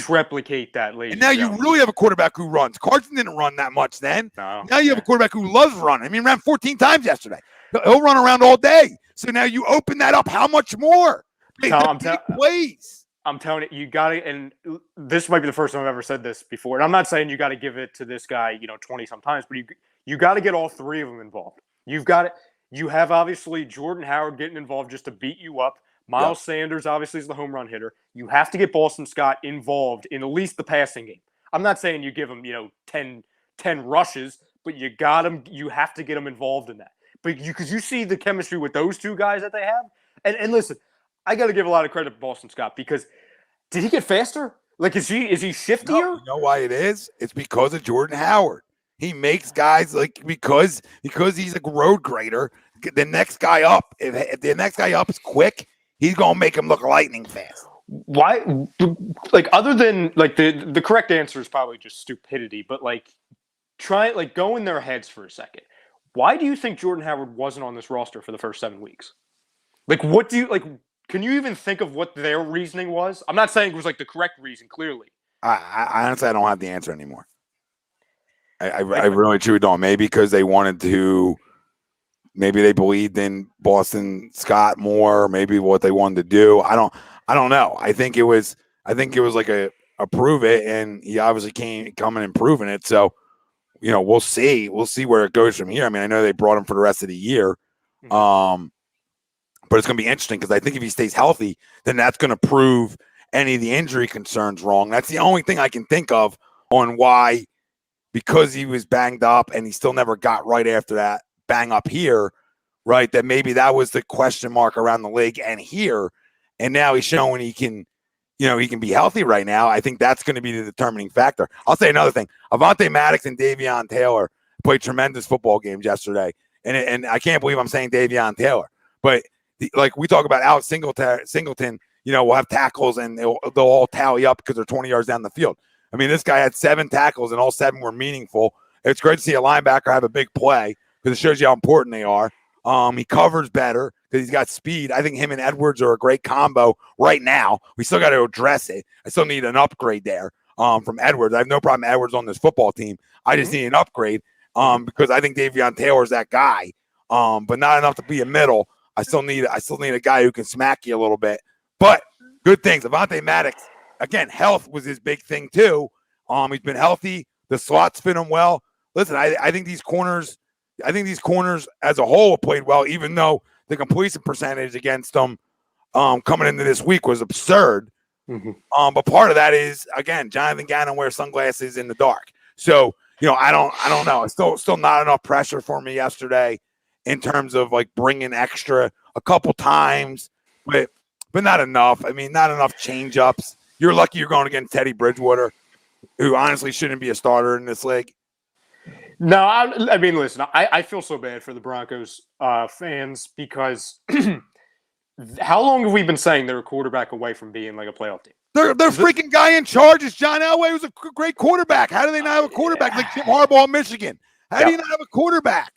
D: replicate that, ladies.
A: And now you really have a quarterback who runs. Carson didn't run that much then.
D: No.
A: Now you have a quarterback who loves running. I mean, he ran 14 times yesterday. He'll run around all day. So now you open that up. How much more?
D: I'm telling you got to, and this might be the first time I've ever said this before, and I'm not saying you got to give it to this guy, 20 sometimes, but you got to get all three of them involved. You have obviously Jordan Howard getting involved just to beat you up. Miles Sanders obviously is the home run hitter. You have to get Boston Scott involved in at least the passing game. I'm not saying you give him, 10 rushes, but you have to get him involved in that. But because you see the chemistry with those two guys that they have. And listen, I got to give a lot of credit to Boston Scott because did he get faster? Like, is he shiftier?
A: No, you know why it is? It's because of Jordan Howard. He makes guys because he's a road grader. The next guy up, if the next guy up is quick, he's gonna make him look lightning fast.
D: Why? Like, other than the correct answer is probably just stupidity, but go in their heads for a second. Why do you think Jordan Howard wasn't on this roster for the first 7 weeks? What do you Can you even think of what their reasoning was? I'm not saying it was the correct reason, clearly.
A: I honestly, I don't have the answer anymore. I really truly don't. Maybe because they wanted to, maybe they believed in Boston Scott more, maybe what they wanted to do. I don't know. I think it was like a prove it, and he obviously can't come in and proving it. So, we'll see. We'll see where it goes from here. I mean, I know they brought him for the rest of the year. Mm-hmm. But it's going to be interesting because I think if he stays healthy, then that's going to prove any of the injury concerns wrong. That's the only thing I can think of on why, because he was banged up and he still never got right after that bang up here, right? That maybe that was the question mark around the league and here. And now he's showing he can be healthy right now. I think that's going to be the determining factor. I'll say another thing. Avonte Maddox and Davion Taylor played tremendous football games yesterday. And I can't believe I'm saying Davion Taylor, but like we talk about Alex Singleton, will have tackles and they'll all tally up because they're 20 yards down the field. I mean, this guy had 7 tackles and all 7 were meaningful. It's great to see a linebacker have a big play because it shows you how important they are. He covers better because he's got speed. I think him and Edwards are a great combo right now. We still got to address it. I still need an upgrade there from Edwards. I have no problem Edwards on this football team. I just need an upgrade because I think Davion Taylor's that guy, but not enough to be a middle. I still need a guy who can smack you a little bit. But good things. Avonte Maddox, again, health was his big thing too. He's been healthy. The slots fit him well. Listen, I think these corners as a whole have played well, even though the completion percentage against them coming into this week was absurd. But part of that is, again, Jonathan Gannon wears sunglasses in the dark. So, I don't know. It's still not enough pressure for me yesterday in terms of like bringing extra a couple times, but not enough. I mean, not enough change ups. You're lucky you're going against Teddy Bridgewater, who honestly shouldn't be a starter in this league.
D: No, I mean, listen, I feel so bad for the Broncos fans because how long have we been saying they're a quarterback away from being like a playoff team?
A: Their freaking guy in charge is John Elway, who's a great quarterback. How do they not have a quarterback like Jim Harbaugh in Michigan? How do you not have a quarterback?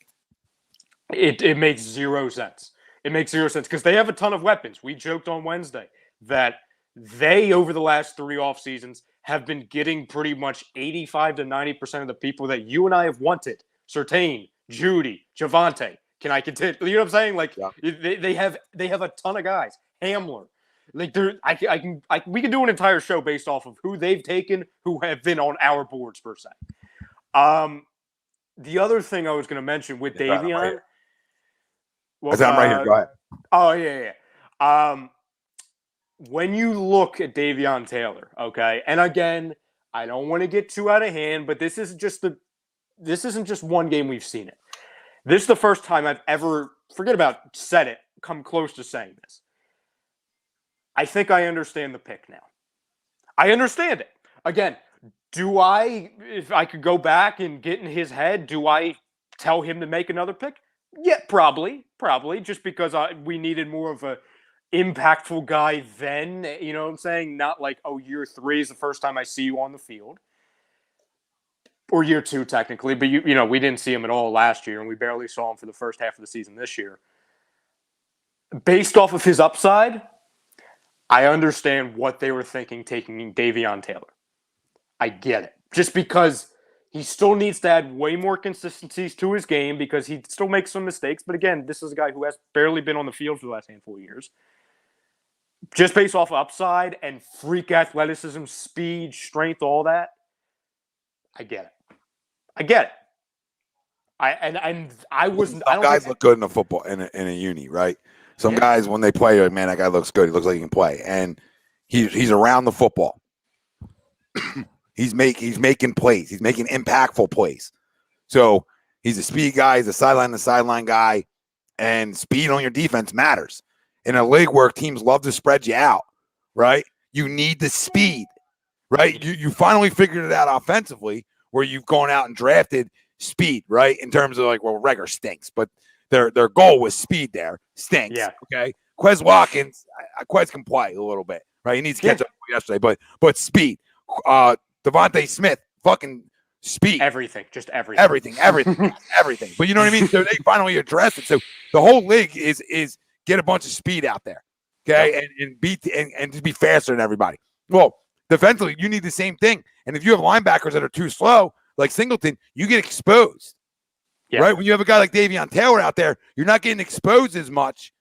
D: It makes zero sense. It makes zero sense because they have a ton of weapons. We joked on Wednesday that they, over the last 3 off seasons, have been getting pretty much 85 to 90% of the people that you and I have wanted. Surtain, Judy, Javonte. Can I continue? You know what I'm saying? Like they have a ton of guys. Hamler. Like we can do an entire show based off of who they've taken, who have been on our boards per se. The other thing I was going to mention with Davion.
A: I'm right here. Go ahead.
D: Oh yeah. When you look at Davion Taylor, okay, and again, I don't want to get too out of hand, but this isn't just one game we've seen it. This is the first time I've ever, said it, come close to saying this. I think I understand the pick now. I understand it. Again, if I could go back and get in his head, do I tell him to make another pick? Yeah, probably, just because we needed more of a impactful guy then, you know what I'm saying? Not like, year 3 is the first time I see you on the field. Or year 2, technically, but we didn't see him at all last year, and we barely saw him for the first half of the season this year. Based off of his upside, I understand what they were thinking taking Davion Taylor. I get it. Just because he still needs to add way more consistencies to his game because he still makes some mistakes. But again, this is a guy who has barely been on the field for the last handful of years. Just based off upside and freak athleticism, speed, strength, all that, I get it.
A: Some guys look good in a football in a uni, right? Some guys when they play, like, man, that guy looks good. He looks like he can play, and he's around the football. he's making plays. He's making impactful plays. So he's a speed guy. He's a sideline to sideline guy, and speed on your defense matters. In a league where teams love to spread you out, right? You need the speed, right? You finally figured it out offensively, where you've gone out and drafted speed, right? In terms of like, well, Reagor stinks, but their goal was speed there. Stinks. Yeah. Okay. Quez Watkins, Quez can play a little bit, right? He needs to catch up yesterday, but speed. DeVonta Smith, fucking speed.
D: Everything.
A: Everything. But you know what I mean? So they finally addressed it. So the whole league is get a bunch of speed out there. Okay. And just be faster than everybody. Well, defensively, you need the same thing. And if you have linebackers that are too slow, like Singleton, you get exposed. Yeah. Right? When you have a guy like Davion Taylor out there, you're not getting exposed as much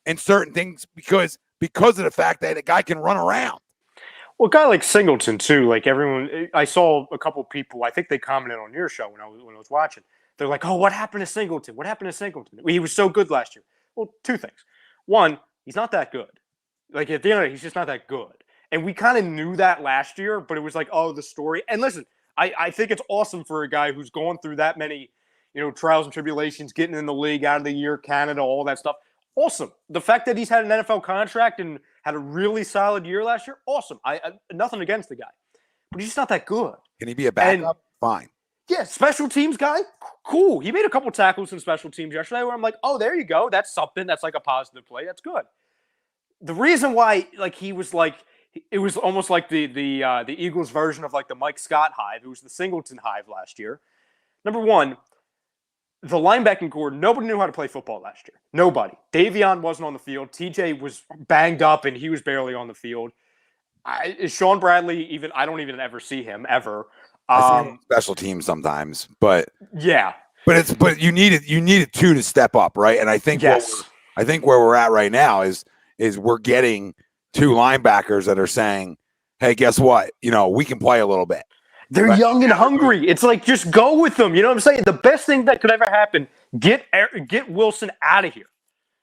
A: in certain things because of the fact that a guy can run around.
D: Well, a guy like Singleton, too, like everyone, I saw a couple people, I think they commented on your show when I was watching. They're like, oh, what happened to Singleton? He was so good last year. Well, 2 things. One, he's not that good. Like, at the end of it, he's just not that good. And we kind of knew that last year, but it was like, the story. And listen, I think it's awesome for a guy who's gone through that many, trials and tribulations, getting in the league, out of the year, Canada, all that stuff. Awesome. The fact that he's had an NFL contract and had a really solid year last year, awesome. I nothing against the guy, but he's just not that good.
A: Can he be a backup? Fine.
D: Yeah, special teams guy, cool. He made a couple tackles in special teams yesterday where I'm like, oh, there you go. That's something. That's like a positive play. That's good. The reason why, like, he was like, it was almost like the Eagles version of like the Mike Scott hive. It was the Singleton hive last year. Number one, the linebacking core, nobody knew how to play football last year. Nobody. Davion wasn't on the field. TJ was banged up and he was barely on the field. Sean Bradley, I don't even ever see him ever.
A: I see him on special teams sometimes, but
D: yeah.
A: But you needed two to step up, right? And I think I think where we're at right now is we're getting two linebackers that are saying, hey, guess what? We can play a little bit.
D: They're young and hungry. It's like, just go with them. You know what I'm saying? The best thing that could ever happen, get Wilson out of here.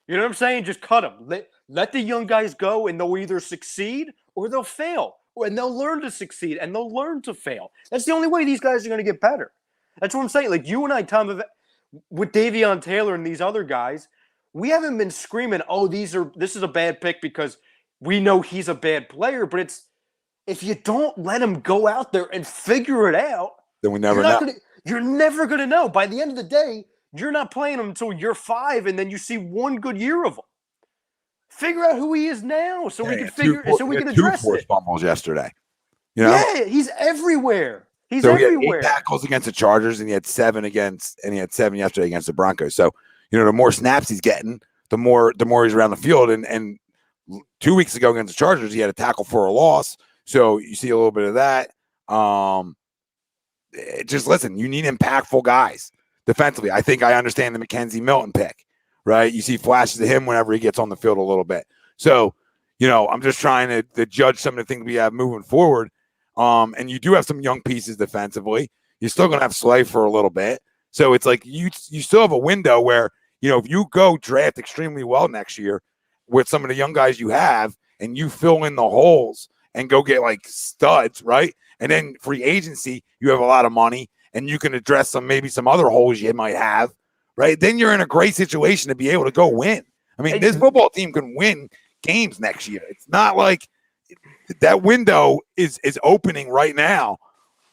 D: You know what I'm saying? Just cut him. Let the young guys go, and they'll either succeed or they'll fail. And they'll learn to succeed, and they'll learn to fail. That's the only way these guys are going to get better. That's what I'm saying. Like, you and I, Tom, with Davion Taylor and these other guys, we haven't been screaming, oh, this is a bad pick because we know he's a bad player. But it's, if you don't let him go out there and figure it out,
A: then we never know.
D: You're never going to know. By the end of the day, you're not playing him until year 5, and then you see one good year of him. Figure out who he is now, so we can address
A: 2 forced fumbles yesterday.
D: Yeah, he's everywhere. He's everywhere.
A: He had 8 tackles against the Chargers, and he had 7 yesterday against the Broncos. So the more snaps he's getting, the more he's around the field. And 2 weeks ago against the Chargers, he had a tackle for a loss. So you see a little bit of that. Just listen, you need impactful guys defensively. I think I understand the Mackenzie Milton pick, right? You see flashes of him whenever he gets on the field a little bit. So, I'm just trying to judge some of the things we have moving forward. And you do have some young pieces defensively. You're still going to have Slay for a little bit. So it's like you still have a window where, if you go draft extremely well next year with some of the young guys you have and you fill in the holes and go get like studs, right? And then free agency, you have a lot of money and you can address maybe some other holes you might have, right? Then you're in a great situation to be able to go win. I mean, this football team can win games next year. It's not like that window is opening right now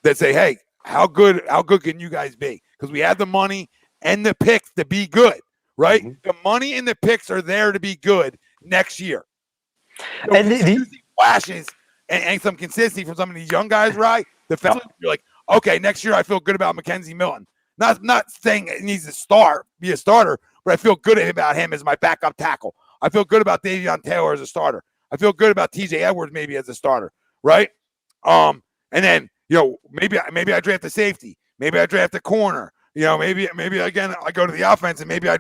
A: that say, hey, how good can you guys be? Because we have the money and the picks to be good, right? Mm-hmm. The money and the picks are there to be good next year. So and the flashes and some consistency from some of these young guys, right? The fellas, you're like, okay, next year I feel good about Mackenzie Milton. Not saying it needs to be a starter, but I feel good about him as my backup tackle. I feel good about Davion Taylor as a starter. I feel good about TJ Edwards maybe as a starter, right? And then maybe I draft a safety, maybe I draft a corner, maybe again I go to the offense and maybe I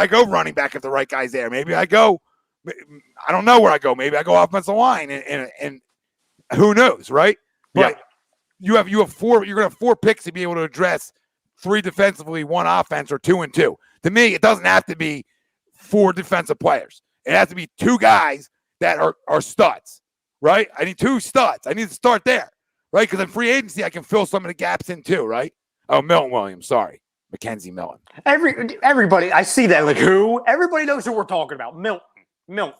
A: go running back if the right guy's there. Maybe I don't know where I go. Maybe I go offensive line and who knows, right? But you have 4. You're gonna have 4 picks to be able to address 3 defensively, 1 offense, or 2 and 2. To me, it doesn't have to be 4 defensive players. It has to be 2 guys that are studs, right? I need 2 studs. I need to start there, right? Because in free agency, I can fill some of the gaps in too, right? Oh, Milton Williams, sorry. Mackenzie Milton.
D: Everybody, I see that. Like, who? Everybody knows who we're talking about. Milton.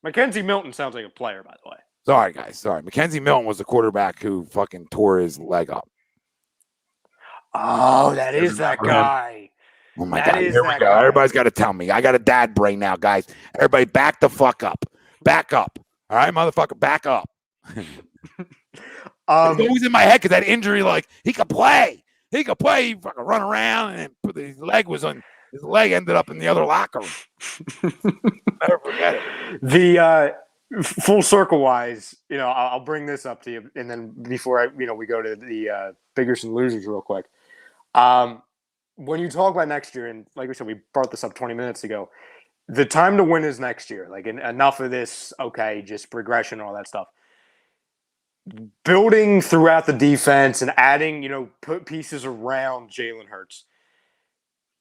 D: Mackenzie Milton sounds like a player, by the way.
A: Sorry, guys. Sorry. Mackenzie Milton was the quarterback who fucking tore his leg up.
D: Oh, that is that guy.
A: Oh, my God. Here we go. Everybody's got to tell me. I got a dad brain now, guys. Everybody back the fuck up. Back up. All right, motherfucker, back up. It's always in my head because that injury, like, he could play. He could play. He fucking run around, and his leg ended up in the other locker room. Never forget it.
D: The full circle wise, I'll bring this up to you, and then before we go to the biggers and losers real quick. When you talk about next year, and like we said, we brought this up 20 minutes ago, the time to win is next year. Like, enough of this, okay, just progression and all that stuff. Building throughout the defense and adding, put pieces around Jalen Hurts.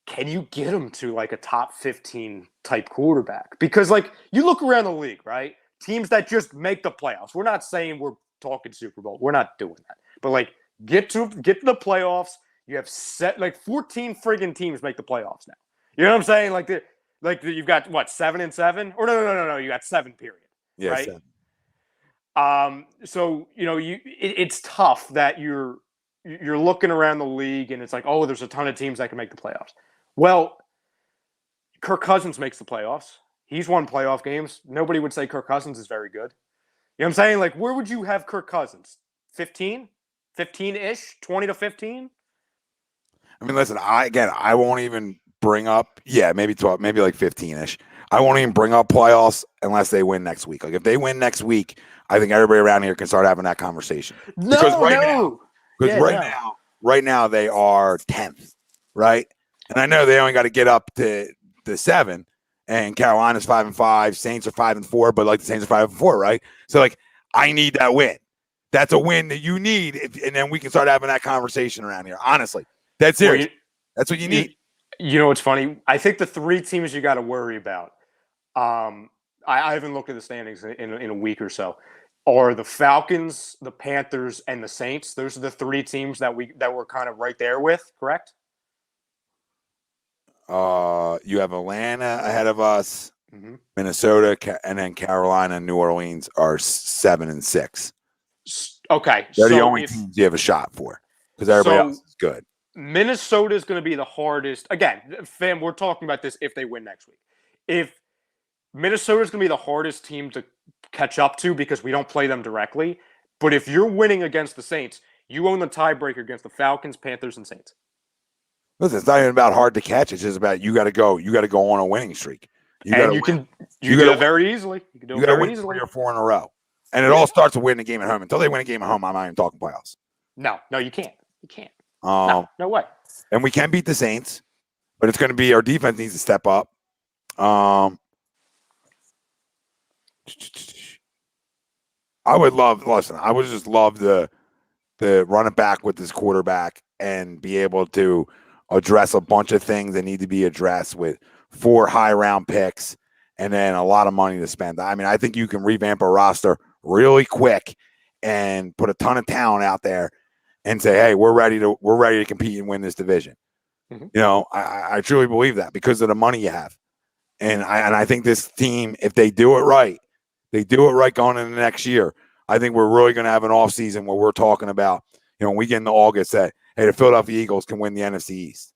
D: Can you get him to like a top 15 type quarterback? Because like you look around the league, right? Teams that just make the playoffs. We're not saying we're talking Super Bowl. We're not doing that. But like get to the playoffs. You have 14 friggin' teams make the playoffs now. You know what I'm saying? Like you've got what, 7 and 7? Or no. You got 7 period.
A: Yeah,
D: right?
A: 7.
D: So it's tough that you're you're looking around the league and it's like, oh, there's a ton of teams that can make the playoffs. Well, Kirk Cousins makes the playoffs. He's won playoff games. Nobody would say Kirk Cousins is very good. You know what I'm saying? Like, where would you have Kirk Cousins? 15? 15-ish? 20 to 15?
A: I mean, listen, I won't even bring up, maybe 12, maybe like 15-ish. I won't even bring up playoffs unless they win next week. Like, if they win next week, I think everybody around here can start having that conversation. Right now they are 10th, right? And I know they only got to get up to the 7, and Carolina's 5-5, Saints are 5-4, but like the Saints are 5-4, right? So like, I need that win. That's a win that you need, and then we can start having that conversation around here. Honestly, that's serious. That's what you need.
D: You know what's funny? I think the 3 teams you got to worry about. I haven't looked at the standings in a week or so. Are the Falcons, the Panthers, and the Saints? Those are the 3 teams that we're kind of right there with, correct?
A: You have Atlanta ahead of us, Minnesota, and then Carolina and New Orleans are 7 and 6.
D: Okay,
A: they're the only teams you have a shot for because everybody else is good.
D: Minnesota is going to be the hardest. Again, fam, we're talking about this if they win next week. If Minnesota is going to be the hardest team to catch up to because we don't play them directly. But if you're winning against the Saints, you own the tiebreaker against the Falcons, Panthers, and Saints.
A: Listen, it's not even about hard to catch. It's just about you got to go. You got to go on a winning streak.
D: You can do it very easily. You can do it very easily.
A: 3 or 4 in a row, and it all starts with winning a game at home. Until they win a game at home, I'm not even talking playoffs.
D: No, you can't. You can't. No way.
A: And we can beat the Saints, but it's going to be our defense needs to step up. I would just love the run it back with this quarterback and be able to address a bunch of things that need to be addressed with 4 high round picks and then a lot of money to spend. I mean, I think you can revamp a roster really quick and put a ton of talent out there and say, hey, we're ready to compete and win this division. You know, I truly believe that because of the money you have. And I think this team, if they do it right going into the next year, I think we're really going to have an offseason where we're talking about, you know, when we get into August that, hey, the Philadelphia Eagles can win the NFC East.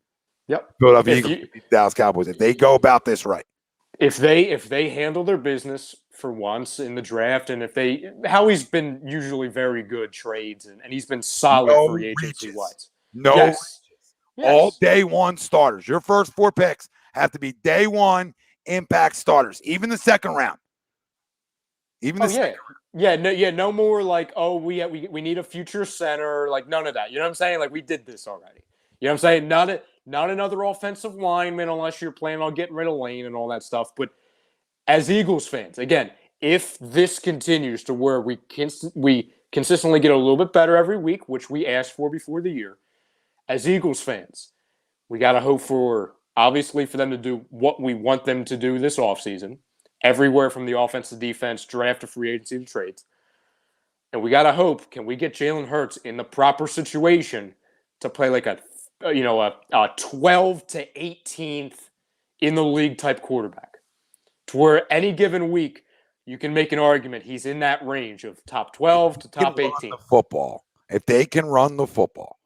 D: Yep.
A: Philadelphia Eagles beat the Dallas Cowboys. If they go about this right.
D: If they handle their business for once in the draft, and Howie's been usually very good trades, and he's been solid free agency-wise.
A: Yes. All day one starters. Your first 4 picks have to be day one impact starters, even the second round.
D: No more like, oh, we need a future center, like none of that. You know what I'm saying? Like we did this already. You know what I'm saying? Not another offensive lineman unless you're planning on getting rid of Lane and all that stuff. But as Eagles fans, again, if this continues to where we consistently get a little bit better every week, which we asked for before the year, as Eagles fans, we got to hope for them to do what we want them to do this offseason, everywhere from the offense to defense, draft to free agency to trades. And we got to hope, can we get Jalen Hurts in the proper situation to play like a 12 to 18th in the league type quarterback, to where any given week you can make an argument he's in that range of top 12 to top 18.
A: If they can run the football,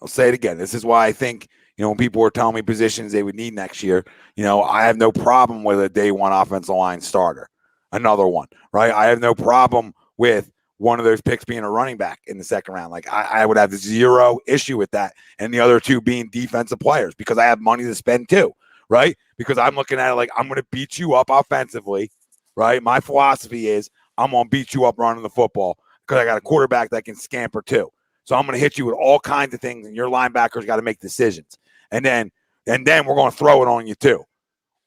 A: I'll say it again. This is why I think, you know, when people were telling me positions they would need next year, you know, I have no problem with a day one offensive line starter, another one, right? I have no problem with one of those picks being a running back in the second round. Like I would have 0 issue with that. And the other 2 being defensive players because I have money to spend too, right? Because I'm looking at it like I'm going to beat you up offensively, right? My philosophy is I'm going to beat you up running the football because I got a quarterback that can scamper too. So I'm going to hit you with all kinds of things and your linebackers got to make decisions. And then we're going to throw it on you too,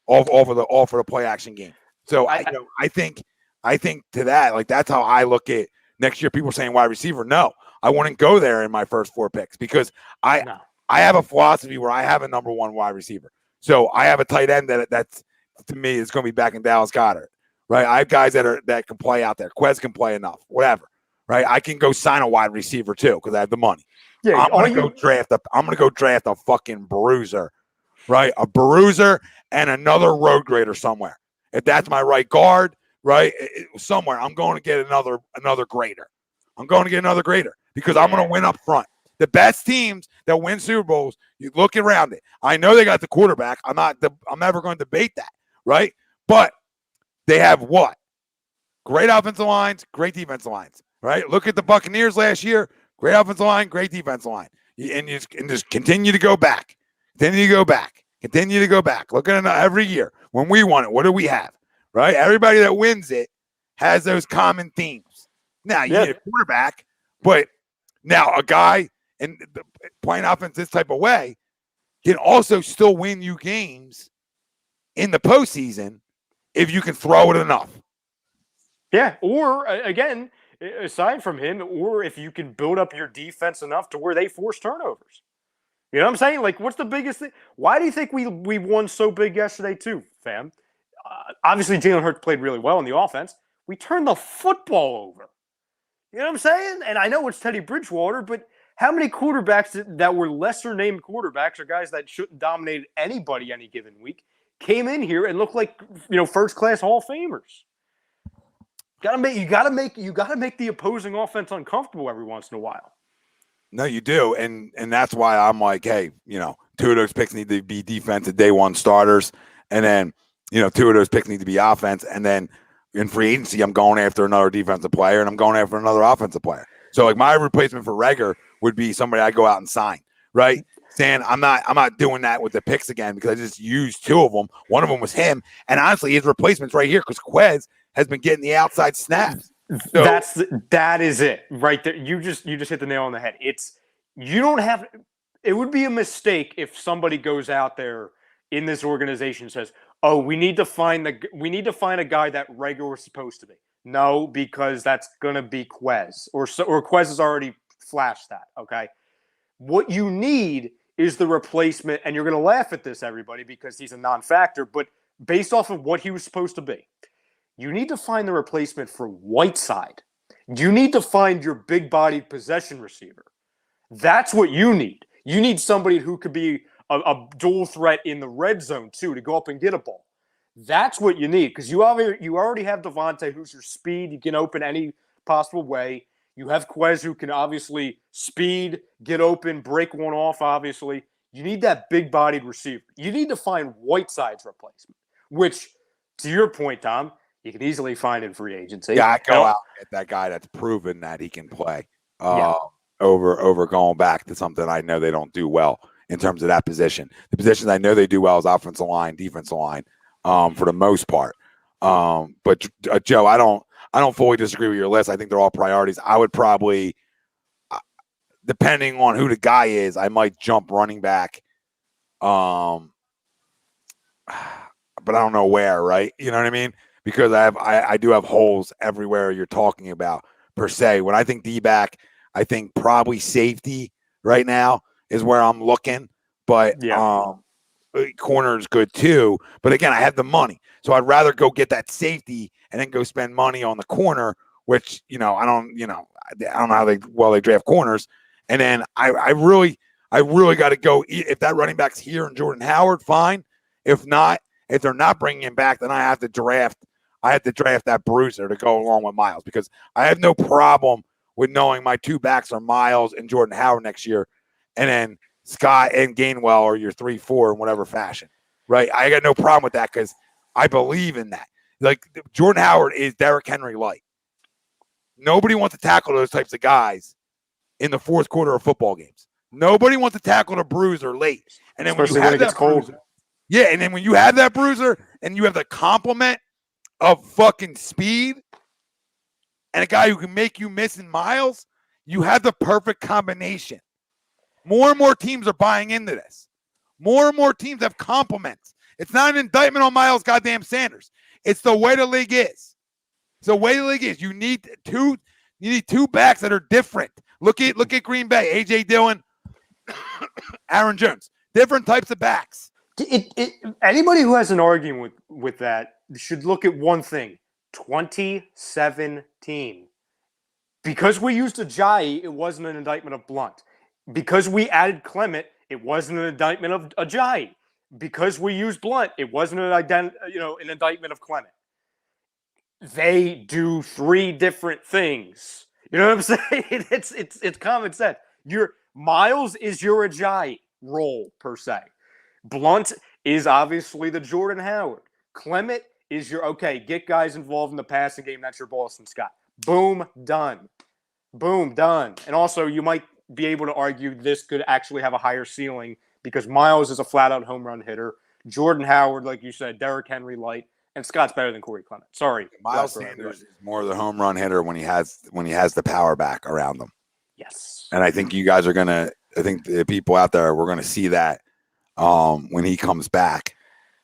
A: all for the play action game. So I think to that, like that's how I look at next year. People saying wide receiver, no, I wouldn't go there in my first 4 picks because I have a philosophy where I have a number 1 wide receiver. So I have a tight end that's to me is going to be back in Dallas Goedert, right? I have guys that can play out there. Quez can play enough, whatever, right? I can go sign a wide receiver too because I have the money. Yeah, I'm going to go draft a fucking bruiser, right? A bruiser and another road grader somewhere. If that's my right guard, right? Somewhere I'm going to get another grader. I'm going to get another grader because I'm going to win up front. The best teams that win Super Bowls, you look around it. I know they got the quarterback. I'm never going to debate that, right? But they have what? Great offensive lines, great defensive lines, right? Look at the Buccaneers last year. Great offensive line, great defensive line. And just continue to go back. Continue to go back. Continue to go back. Look at it every year. When we won it, what do we have, right? Everybody that wins it has those common themes. Now, you need a quarterback, but now a guy and playing offense this type of way can also still win you games in the postseason if you can throw it enough.
D: Yeah, or again, aside from him, or if you can build up your defense enough to where they force turnovers. You know what I'm saying? Like, what's the biggest thing? Why do you think we won so big yesterday too, fam? Obviously, Jalen Hurts played really well in the offense. We turned the football over. You know what I'm saying? And I know it's Teddy Bridgewater, but how many quarterbacks that were lesser-named quarterbacks or guys that shouldn't dominate anybody any given week came in here and looked like, first-class Hall of Famers? You gotta make the opposing offense uncomfortable every once in a while.
A: No, you do, and that's why I'm like, hey, two of those picks need to be defensive day one starters, and then two of those picks need to be offense, and then in free agency, I'm going after another defensive player, and I'm going after another offensive player. So like my replacement for Reagor would be somebody I go out and sign, right? Saying I'm not doing that with the picks again because I just used two of them. One of them was him, and honestly, his replacement's right here because Quez has been getting the outside snaps. So,
D: that is it right there. You just hit the nail on the head. It would be a mistake if somebody goes out there in this organization and says, "Oh, we need to find a guy that Reagor was supposed to be." No, because that's gonna be Quez, or Quez has already flashed that. Okay, what you need is the replacement, and you're gonna laugh at this, everybody, because he's a non-factor. But based off of what he was supposed to be, you need to find the replacement for Whiteside. You need to find your big-bodied possession receiver. That's what you need. You need somebody who could be a dual threat in the red zone too, to go up and get a ball. That's what you need, because you already have DeVonta, who's your speed. You can open any possible way. You have Quez, who can obviously speed, get open, break one off, obviously. You need that big-bodied receiver. You need to find Whiteside's replacement, which, to your point, Tom, you can easily find in free agency.
A: Yeah, I go out and get that guy that's proven that he can play over going back to something I know they don't do well in terms of that position. The positions I know they do well is offensive line, defensive line, for the most part. But Joe, I don't fully disagree with your list. I think they're all priorities. I would probably, depending on who the guy is, I might jump running back. But I don't know where, right? You know what I mean? Because I do have holes everywhere you're talking about, per se. When I think D-back, I think probably safety right now is where I'm looking. But corner is good too. But again, I have the money. So I'd rather go get that safety and then go spend money on the corner, which, I don't know how they draft corners. And then I really got to go. If that running back's here and Jordan Howard, fine. If not, if they're not bringing him back, then I have to draft that bruiser to go along with Miles, because I have no problem with knowing my two backs are Miles and Jordan Howard next year, and then Scott and Gainwell are your 3-4 in whatever fashion, right? I got no problem with that because I believe in that. Like, Jordan Howard is Derrick Henry light. Nobody wants to tackle those types of guys in the fourth quarter of football games. Nobody wants to tackle the bruiser late. And then
D: especially when it gets cold.
A: Bruiser, yeah, and then when you have that bruiser and you have the complement of fucking speed and a guy who can make you miss in Miles, you have the perfect combination. More and more teams are buying into this. More and more teams have complements. It's not an indictment on Miles goddamn Sanders. It's the way the league is. It's the way the league is. You need two backs that are different. Look at Green Bay, A.J. Dillon, Aaron Jones. Different types of backs.
D: Anybody who has an argument with that should look at one thing: 2017. Because we used Ajayi, it wasn't an indictment of Blunt. Because we added Clement, it wasn't an indictment of Ajayi. Because we used Blunt, it wasn't an indictment of Clement. They do three different things. You know what I'm saying? It's common sense. Miles is your Ajayi role, per se. Blunt is obviously the Jordan Howard. Clement is your, okay, get guys involved in the passing game. That's your Boston Scott. Boom, done. Boom, done. And also, you might be able to argue this could actually have a higher ceiling because Miles is a flat-out home run hitter. Jordan Howard, like you said, Derrick Henry light, and Scott's better than Corey Clement. Sorry.
A: Miles Sanders is more of the home run hitter when he has the power back around him.
D: Yes.
A: And I think you guys are I think the people out there, we're gonna see that when he comes back.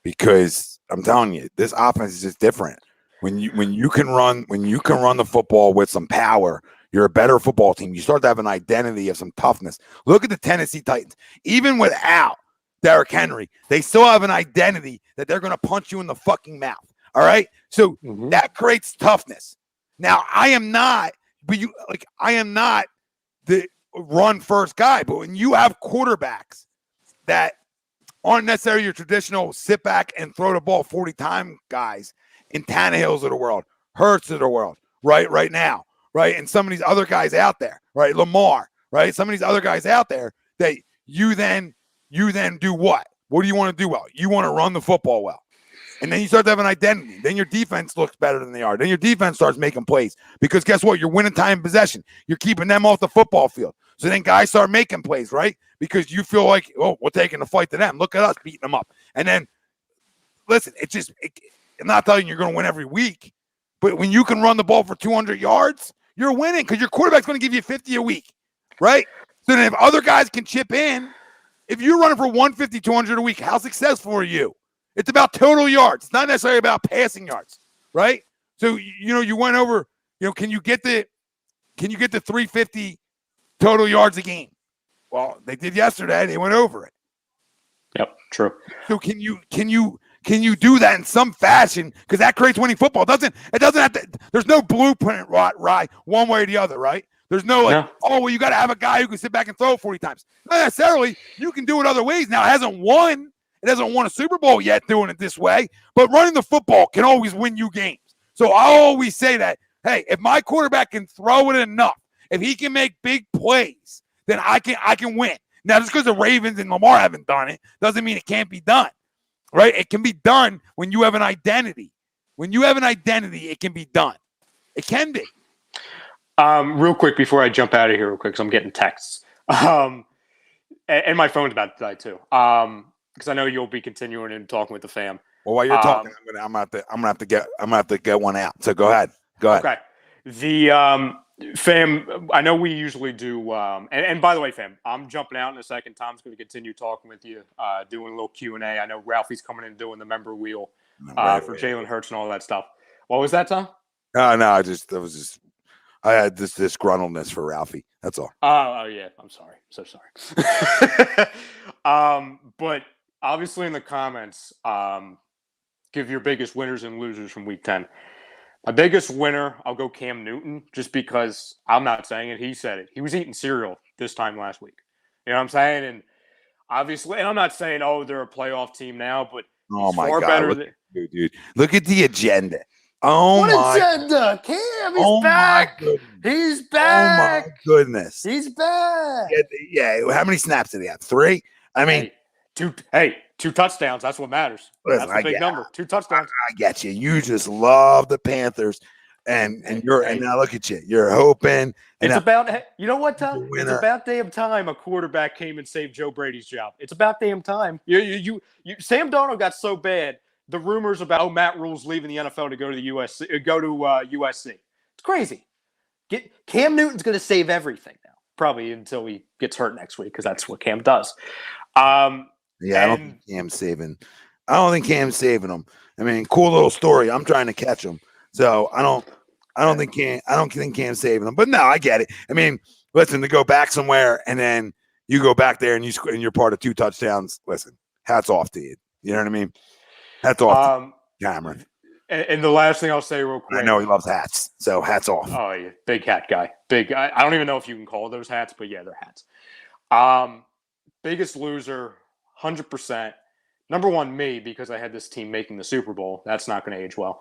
A: Because I'm telling you, this offense is just different. When you can run the football with some power, you're a better football team. You start to have an identity of some toughness. Look at the Tennessee Titans. Even without Derrick Henry, they still have an identity that they're going to punch you in the fucking mouth. All right? So that creates toughness. Now, I am not the run first guy, but when you have quarterbacks that aren't necessarily your traditional sit back and throw the ball 40 times guys in Tannehills of the world, Hurts of the world, right now, right? And some of these other guys out there, right? Lamar, right? Some of these other guys out there that you then do what? What do you want to do well? You want to run the football well. And then you start to have an identity. Then your defense looks better than they are. Then your defense starts making plays because guess what? You're winning time possession. You're keeping them off the football field. So then guys start making plays, right? Because you feel like, oh, we're taking the fight to them. Look at us beating them up. And then, listen, I'm not telling you you're going to win every week, but when you can run the ball for 200 yards, you're winning because your quarterback's going to give you 50 a week, right? So then if other guys can chip in, if you're running for 150, 200 a week, how successful are you? It's about total yards. It's not necessarily about passing yards, right? So, you went over, can you get the 350 total yards a game? Well, they did yesterday. They went over it.
D: Yep, true.
A: So can you do that in some fashion? Because that creates winning football. It doesn't have to. There's no blueprint, right? One way or the other, right? There's no you got to have a guy who can sit back and throw 40 times. Not necessarily. You can do it other ways. Now, it hasn't won a Super Bowl yet doing it this way, but running the football can always win you games. So I always say that, hey, if my quarterback can throw it enough, if he can make big plays, then I can win. Now, just because the Ravens and Lamar haven't done it doesn't mean it can't be done, right? It can be done when you have an identity. When you have an identity, it can be done. It can be.
D: Real quick before I jump out of here real quick, because I'm getting texts. And my phone's about to die too. Because I know you'll be continuing and talking with the fam.
A: Well, while you're talking, I'm gonna have to get one out. So go ahead.
D: Okay. The fam, I know we usually do. And by the way, fam, I'm jumping out in a second. Tom's going to continue talking with you, doing a little Q&A. I know Ralphie's coming in and doing the member wheel for Jalen Hurts and all that stuff. What was that, Tom?
A: No, I had this disgruntledness for Ralphie. That's all.
D: Oh yeah. I'm sorry. So sorry. But obviously in the comments, give your biggest winners and losers from week 10. My biggest winner, I'll go Cam Newton, just because I'm not saying it. He said it. He was eating cereal this time last week. You know what I'm saying? And obviously, and I'm not saying, they're a playoff team now, but
A: oh my God, dude, look at the agenda. Oh
D: what
A: my
D: agenda? Cam, he's back. He's back.
A: Oh my goodness.
D: He's back.
A: Yeah. How many snaps did he have? 3? I mean,
D: two touchdowns. That's what matters.
A: Listen,
D: that's the big number. 2 touchdowns.
A: I get you. You just love the Panthers, and now look at you. You're hoping.
D: It's about, you know what, Tom? It's about damn time a quarterback came and saved Joe Brady's job. It's about damn time. You Sam Darnold got so bad. The rumors about Matt Rule's leaving the NFL to go to the USC. It's crazy. Cam Newton's going to save everything now, probably until he gets hurt next week, because that's what Cam does.
A: I don't think Cam's saving. I don't think Cam's saving him. I mean, cool little story. I'm trying to catch him, so I don't think Cam's saving him. But no, I get it. I mean, listen, to go back somewhere and then you go back there and you're part of 2 touchdowns. Listen, hats off to you. You know what I mean? Hats off to Cameron.
D: And the last thing I'll say real quick.
A: I know he loves hats, so hats off.
D: Oh, yeah. Big hat guy. I don't even know if you can call those hats, but yeah, they're hats. Biggest loser, 100%. Number 1, me, because I had this team making the Super Bowl. That's not going to age well.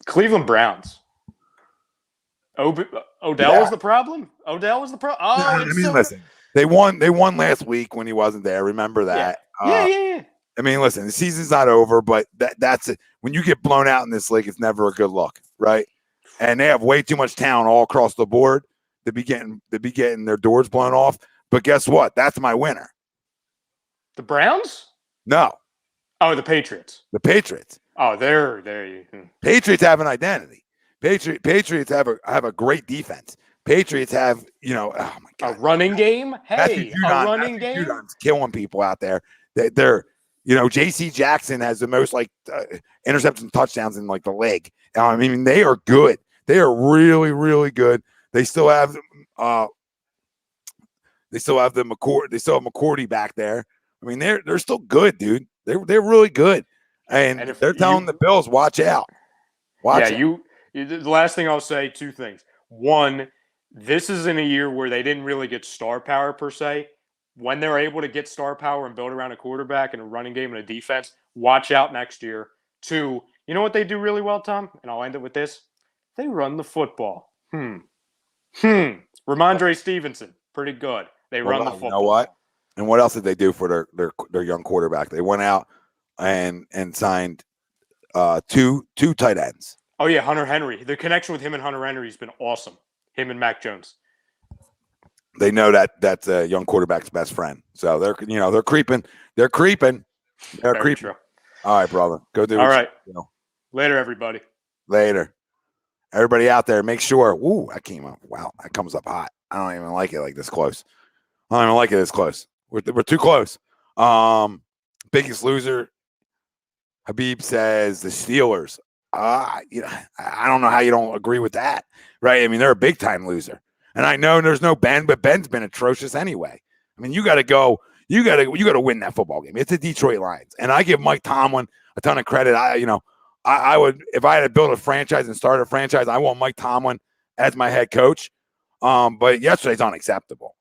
D: Cleveland Browns. Odell was the problem? Odell was the problem? Oh,
A: I mean, listen, they won last week when he wasn't there. Remember that?
D: Yeah.
A: I mean, listen, the season's not over, but that's it. When you get blown out in this league, it's never a good look, right? And they have way too much talent all across the board to be getting their doors blown off. But guess what? That's my winner.
D: The Browns?
A: No.
D: Oh, the Patriots.
A: The Patriots.
D: Oh, there you.
A: Patriots have an identity. Patriots have a great defense. Patriots have, oh my God,
D: a running game. Hey, a running game.
A: Judon's killing people out there. They're J.C. Jackson has the most interceptions and touchdowns in the league. I mean, they are good. They are really, really good. They still have McCourty back there. I mean, they're still good, dude. They're really good. And if they're telling the Bills, watch out. Watch out.
D: The last thing I'll say, two things. One, this is in a year where they didn't really get star power per se. When they're able to get star power and build around a quarterback and a running game and a defense, watch out next year. Two, you know what they do really well, Tom? And I'll end it with this. They run the football. Ramondre Stevenson, pretty good. They run the football.
A: You know what? And what else did they do for their young quarterback? They went out and signed two tight ends.
D: Oh yeah, Hunter Henry. The connection with him and Hunter Henry has been awesome. Him and Mac Jones.
A: They know that's a young quarterback's best friend. So they're creeping. They're creeping. They're creeping.
D: True.
A: All right, brother. Go do it.
D: All right. Later, everybody.
A: Later. Everybody out there, make sure. Ooh, that came up. Wow, that comes up hot. I don't even like it like this close. I don't even like it this close. We're too close. Biggest loser. Habib says the Steelers. I don't know how you don't agree with that, right? I mean, they're a big time loser, and I know there's no Ben, but Ben's been atrocious anyway. I mean, you got to go. You got to win that football game. It's the Detroit Lions, and I give Mike Tomlin a ton of credit. I would, if I had to build a franchise and start a franchise, I want Mike Tomlin as my head coach. But yesterday's unacceptable.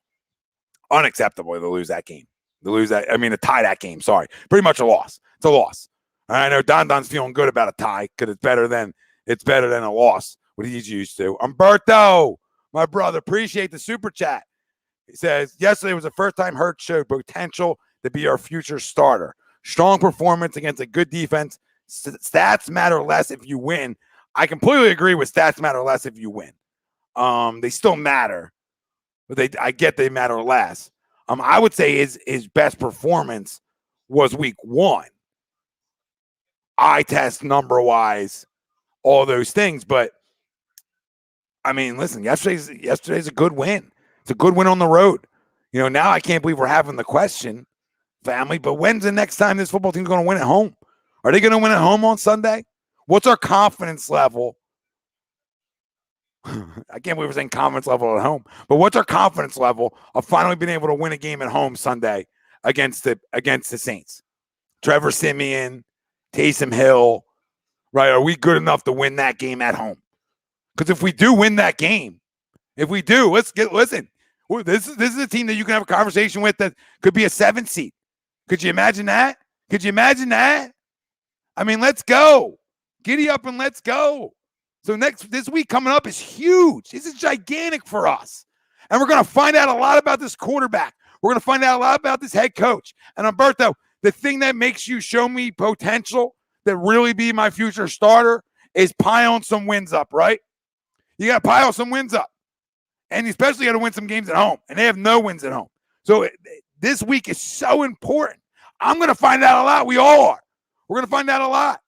A: Unacceptable to lose that game. To tie that game. Sorry. Pretty much a loss. It's a loss. I know Don's feeling good about a tie because it's better than a loss, what he's used to. Umberto, my brother, appreciate the super chat. He says, yesterday was the first time Hurts showed potential to be our future starter. Strong performance against a good defense. Stats matter less if you win. I completely agree with stats matter less if you win. They still matter, but I get they matter less. I would say his best performance was week 1. Eye test number wise, all those things. But I mean, listen, yesterday's a good win. It's a good win on the road. Now I can't believe we're having the question, family, but when's the next time this football team's going to win at home? Are they going to win at home on Sunday? What's our confidence level? I can't believe we're saying confidence level at home, but what's our confidence level of finally being able to win a game at home Sunday against the Saints? Trevor Siemian, Taysom Hill, right? Are we good enough to win that game at home? Because if we do win that game, listen. This is a team that you can have a conversation with that could be a 7 seed. Could you imagine that? I mean, let's go. Giddy up and let's go. So this week coming up is huge. This is gigantic for us. And we're going to find out a lot about this quarterback. We're going to find out a lot about this head coach. And Umberto, the thing that makes you show me potential that really be my future starter is piling some wins up, right? You got to pile some wins up. And especially got to win some games at home. And they have no wins at home. So this week is so important. I'm going to find out a lot. We all are. We're going to find out a lot.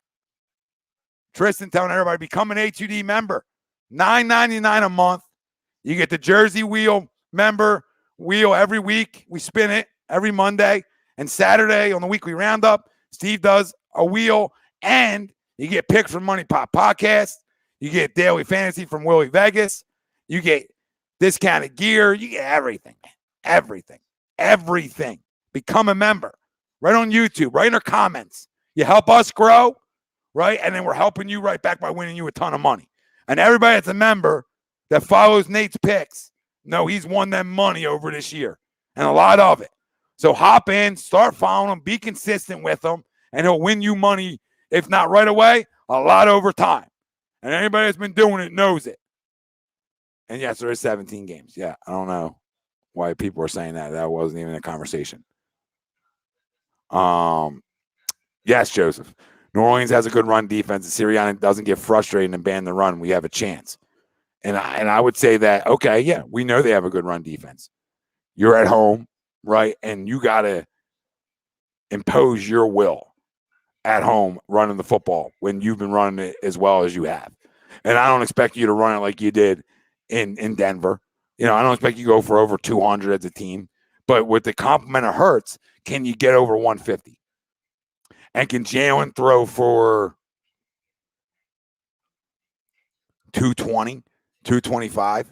A: Tristan telling everybody, become an A2D member. $9.99 a month. You get the Jersey Wheel member wheel every week. We spin it every Monday. And Saturday on the weekly roundup, Steve does a wheel. And you get picks from Money Pop Podcast. You get daily fantasy from Willie Vegas. You get discounted gear. You get everything. Everything. Become a member. Right on YouTube. Right in our comments. You help us grow, right? And then we're helping you right back by winning you a ton of money. And everybody that's a member that follows Nate's picks, he's won them money over this year. And a lot of it. So hop in, start following him, be consistent with him, and he'll win you money, if not right away, a lot over time. And anybody that's been doing it knows it. And yes, there is 17 games. Yeah, I don't know why people are saying that. That wasn't even a conversation. Yes, Joseph. New Orleans has a good run defense. If Sirianni doesn't get frustrated and ban the run, we have a chance. And I would say that, okay, yeah, we know they have a good run defense. You're at home, right? And you got to impose your will at home running the football when you've been running it as well as you have. And I don't expect you to run it like you did in Denver. I don't expect you to go for over 200 as a team. But with the complement of Hurts, can you get over 150? And can Jalen throw for 220, 225?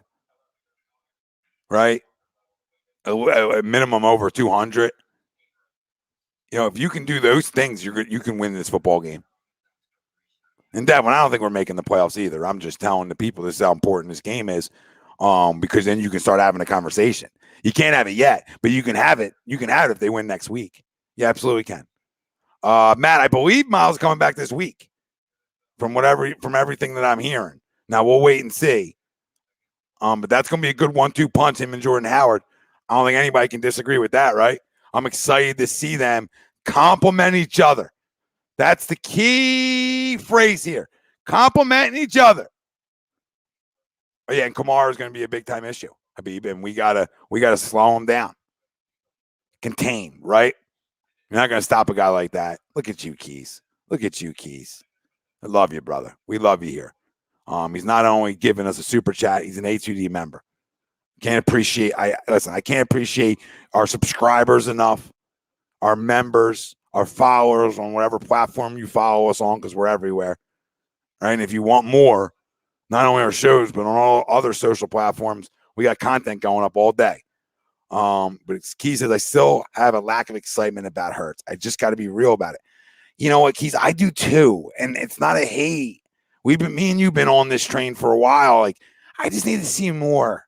A: Right? A minimum over 200. If you can do those things, you can win this football game. And that one, I don't think we're making the playoffs either. I'm just telling the people this is how important this game is, because then you can start having a conversation. You can't have it yet, but you can have it. You can have it if they win next week. You absolutely can. Matt, I believe Miles is coming back this week, from everything that I'm hearing. Now we'll wait and see. But that's going to be a good 1-2 punch, him and Jordan Howard. I don't think anybody can disagree with that, right? I'm excited to see them complement each other. That's the key phrase here. Complimenting each other. Oh, yeah, and Kamara is going to be a big time issue, Habib, and we gotta slow him down. Contain, right? You're not going to stop a guy like that. Look at you, Keys. Look at you, Keys. I love you, brother. We love you here. He's not only giving us a super chat, he's an A2D member. I can't appreciate our subscribers enough, our members, our followers on whatever platform you follow us on, because we're everywhere. Right? And if you want more, not only our shows, but on all other social platforms, we got content going up all day. But Key says, I still have a lack of excitement about Hurts. I just got to be real about it. You know what, Keys? I do too. And it's not a hate. Me and you've been on this train for a while. Like, I just need to see more.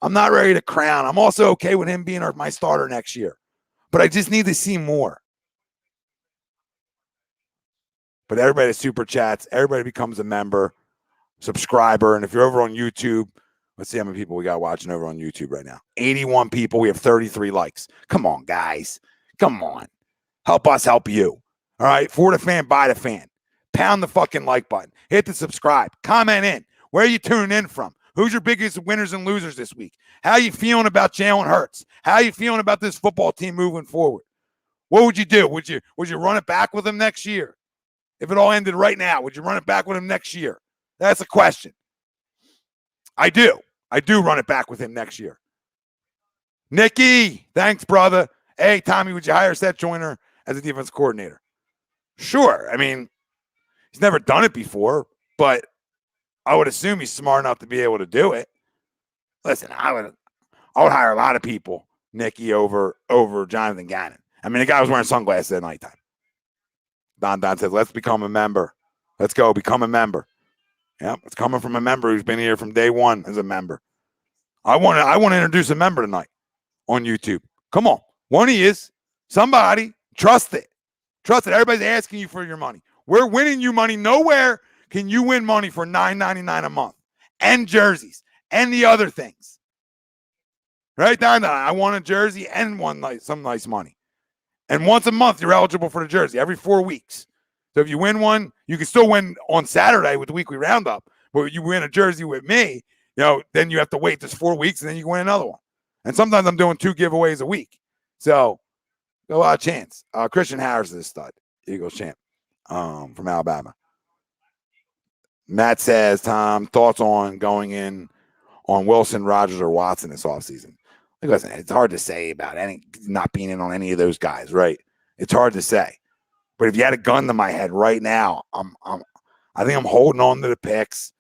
A: I'm not ready to crown. I'm also okay with him being my starter next year. But I just need to see more. But everybody super chats. Everybody becomes a member, subscriber. And if you're over on YouTube, let's see how many people we got watching over on YouTube right now. 81 people. We have 33 likes. Come on, guys. Come on. Help us help you. All right? For the fan, by the fan. Pound the fucking like button. Hit the subscribe. Comment in. Where are you tuning in from? Who's your biggest winners and losers this week? How you feeling about Jalen Hurts? How you feeling about this football team moving forward? What would you do? Would you run it back with him next year? If it all ended right now, would you run it back with him next year? That's a question. I do. I do run it back with him next year. Nikki, thanks, brother. Hey, Tommy, would you hire Seth Joyner as a defense coordinator? Sure. I mean, he's never done it before, but I would assume he's smart enough to be able to do it. Listen, I would hire a lot of people, Nikki, over Jonathan Gannon. I mean, the guy was wearing sunglasses at nighttime. Don says, let's become a member. Let's go become a member. Yeah, it's coming from a member who's been here from day one as a member. I want to introduce a member tonight on YouTube. Come on. One he is. Somebody. Trust it. Trust it. Everybody's asking you for your money. We're winning you money. Nowhere can you win money for $9.99 a month and jerseys and the other things. Right down there. I want a jersey and some nice money. And once a month, you're eligible for the jersey every 4 weeks. So if you win one, you can still win on Saturday with the weekly roundup. But if you win a jersey with me, then you have to wait just 4 weeks and then you can win another one. And sometimes I'm doing 2 giveaways a week. So a lot of chance. Christian Harris is a stud. Eagles champ from Alabama. Matt says, Tom, thoughts on going in on Wilson, Rodgers, or Watson this offseason? Listen, it's hard to say about not being in on any of those guys, right? It's hard to say. But if you had a gun to my head right now, I think I'm holding on to the picks,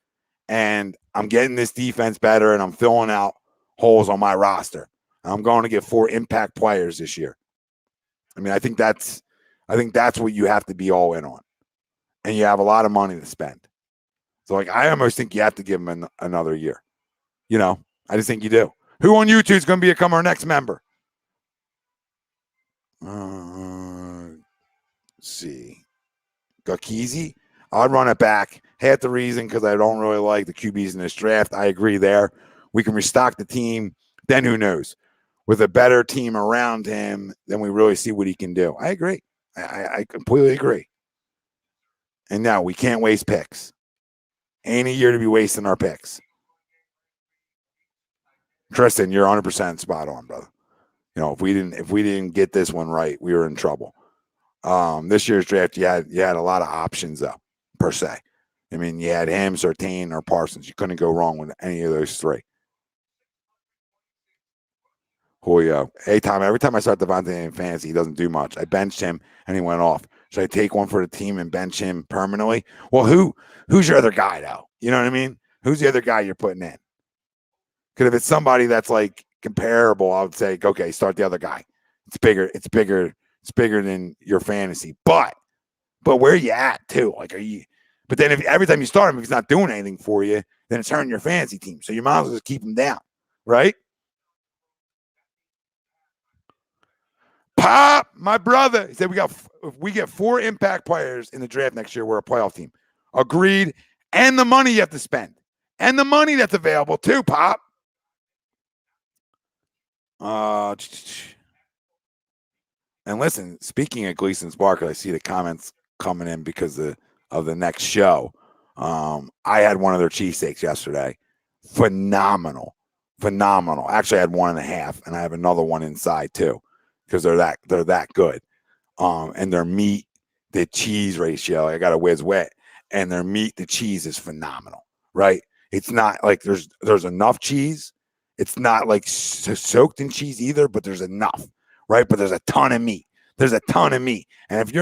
A: and I'm getting this defense better, and I'm filling out holes on my roster. I'm going to get 4 impact players this year. I mean, I think that's what you have to be all in on, and you have a lot of money to spend. So, I almost think you have to give them another year. I just think you do. Who on YouTube is going to become our next member? Let's see. Gakizi? I'd run it back. Half the reason because I don't really like the QBs in this draft. I agree there. we can restock the team. Then who knows? With a better team around him, then we really see what he can do. I agree. I completely agree. And no, we can't waste picks. Ain't a year to be wasting our picks. Tristan, you're 100% spot on, brother. You know, if we didn't get this one right, we were in trouble. This year's draft, you had a lot of options though, per se. I mean, you had him, Surtain, or Parsons. You couldn't go wrong with any of those three. Julio. Hey, Tom, every time I start DeVonta in fantasy, he doesn't do much. I benched him and he went off. Should I take one for the team and bench him permanently? Well, who's your other guy, though? You know what I mean? Who's the other guy you're putting in? Because if it's somebody that's like comparable, I would say, okay, start the other guy. It's bigger than your fantasy. But where are you at too? Like, are you? But then if every time you start him, if he's not doing anything for you, then it's hurting your fantasy team. So you might as well just keep him down, right? Pop, my brother, he said if we get 4 impact players in the draft next year, we're a playoff team. Agreed. And the money you have to spend. And the money that's available too, Pop. And listen, speaking of Gleason's Bar, I see the comments coming in because of the next show. I had one of their cheesesteaks yesterday. Phenomenal. Actually, I had 1.5, and I have another one inside too, because they're that good. And their meat, the cheese ratio, I got a whiz wet, and their meat, the cheese is phenomenal, right? It's not like there's enough cheese. It's not like soaked in cheese either, but there's enough, right? But there's a ton of meat. And if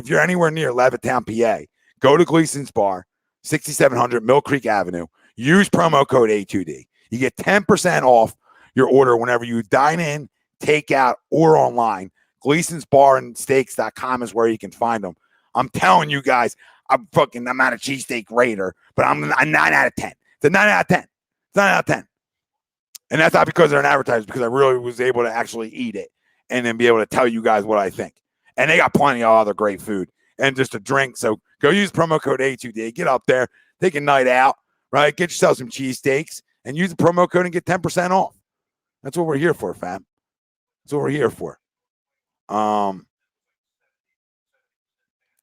A: you're anywhere near Levittown, PA, go to Gleason's Bar, 6700 Mill Creek Avenue. Use promo code A2D. You get 10% off your order whenever you dine in, take out, or online. Gleason's Bar and Steaks.com is where you can find them. I'm telling you guys, I'm not a cheesesteak raider, but I'm a 9 out of 10. It's a 9 out of 10. It's 9 out of 10. And that's not because they're an advertiser, because I really was able to actually eat it and then be able to tell you guys what I think. And they got plenty of other great food and just a drink. So go use promo code A2D. Get up there, take a night out, right? Get yourself some cheesesteaks and use the promo code and get 10% off. That's what we're here for, fam. That's what we're here for.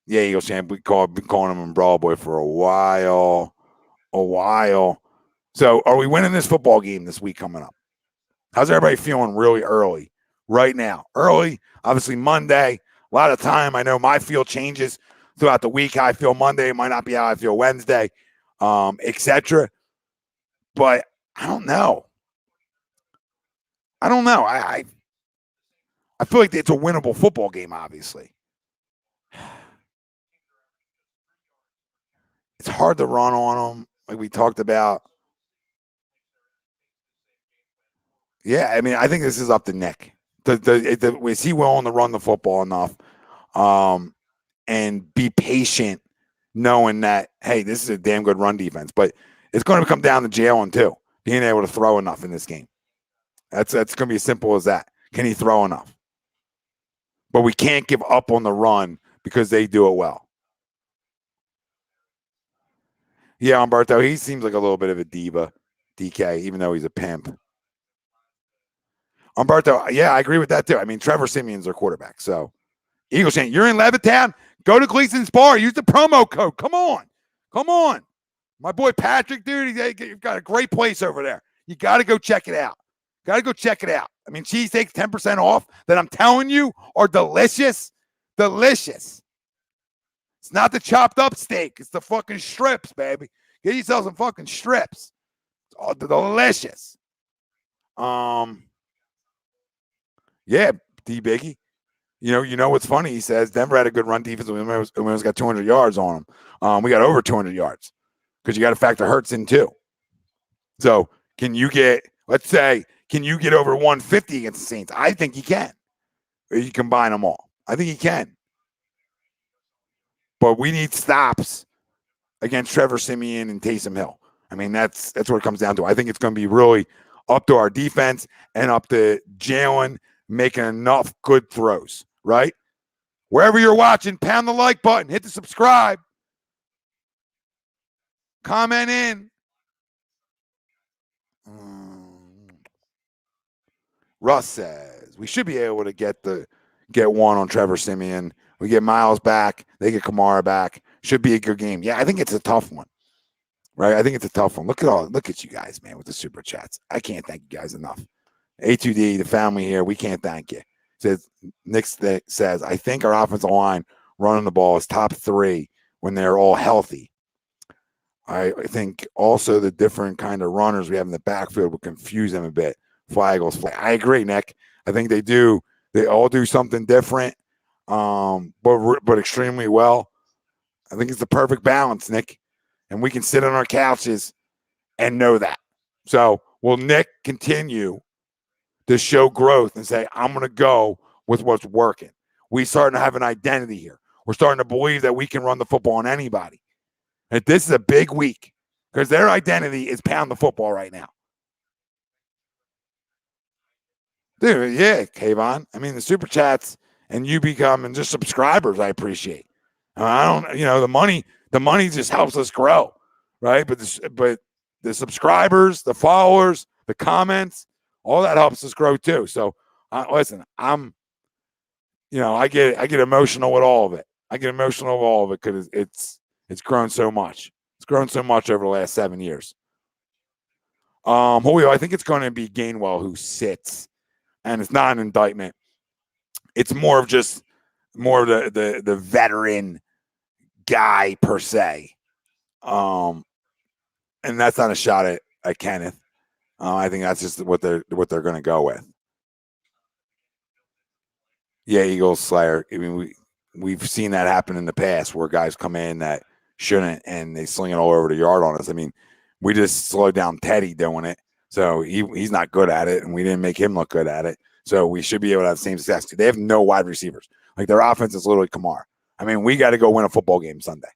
A: Yeah, Eagle Champ, been calling him Umbrella Boy for a while. So are we winning this football game this week coming up? How's everybody feeling really early right now? Early, obviously Monday, a lot of time. I know my feel changes throughout the week. How I feel Monday might not be how I feel Wednesday, etc. But I don't know. I feel like it's a winnable football game, obviously. It's hard to run on them, like we talked about. Yeah, I mean, I think this is up to Nick. Is he willing to run the football enough and be patient, knowing that, hey, this is a damn good run defense. But it's going to come down to Jalen, too, being able to throw enough in this game. That's going to be as simple as that. Can he throw enough? But we can't give up on the run because they do it well. Yeah, Umberto, he seems like a little bit of a diva, DK, even though he's a pimp. Umberto, yeah, I agree with that too. I mean, Trevor Simeon's their quarterback. So, Eagle Shane, you're in Levittown. Go to Gleason's Bar. Use the promo code. Come on. My boy Patrick, dude, you've got a great place over there. You got to go check it out. I mean, cheesesteaks 10% off that I'm telling you are delicious. Delicious. It's not the chopped up steak. It's the fucking strips, baby. Get yourself some fucking strips. It's all delicious. Yeah, D Biggie. You know what's funny? He says Denver had a good run defense. We almost got 200 yards on them. We got over 200 yards because you got to factor Hurts in too. So can you get over 150 against the Saints? I think he can. Or you combine them all. I think he can. But we need stops against Trevor Simeon and Taysom Hill. I mean, that's what it comes down to. I think it's going to be really up to our defense and up to Jalen making enough good throws, right? Wherever you're watching, pound the like button, hit the subscribe, comment in. Russ says we should be able to get one on Trevor Siemian. We get Miles back. They get Kamara back. Should be a good game. Yeah, I think it's a tough one. Right? I think it's a tough one. Look at you guys, man, with the super chats. I can't thank you guys enough. A2D, the family here, we can't thank you. Nick says, I think our offensive line running the ball is top 3 when they're all healthy. I think also the different kind of runners we have in the backfield will confuse them a bit. Flaggles. I agree, Nick. I think they do. They all do something different, but extremely well. I think it's the perfect balance, Nick. And we can sit on our couches and know that. So will Nick continue to show growth and say, I'm going to go with what's working? We starting to have an identity here. We're starting to believe that we can run the football on anybody. And this is a big week because their identity is pound the football right now. Dude, yeah, Kayvon. I mean, the super chats and you becoming just subscribers, I appreciate. I don't, the money just helps us grow, right? But the subscribers, the followers, the comments, all that helps us grow too. So, listen, I get emotional with all of it. I get emotional with all of it because it's grown so much. It's grown so much over the last 7 years. Julio, I think it's going to be Gainwell who sits, and it's not an indictment. It's more of the veteran guy per se. And that's not a shot at Kenneth. I think that's just what they're going to go with. Yeah, Eagles Slayer. I mean, we've seen that happen in the past where guys come in that shouldn't and they sling it all over the yard on us. I mean, we just slowed down Teddy doing it, so he's not good at it, and we didn't make him look good at it. So we should be able to have the same success. They have no wide receivers. Like their offense is literally Kamar. I mean, we got to go win a football game Sunday.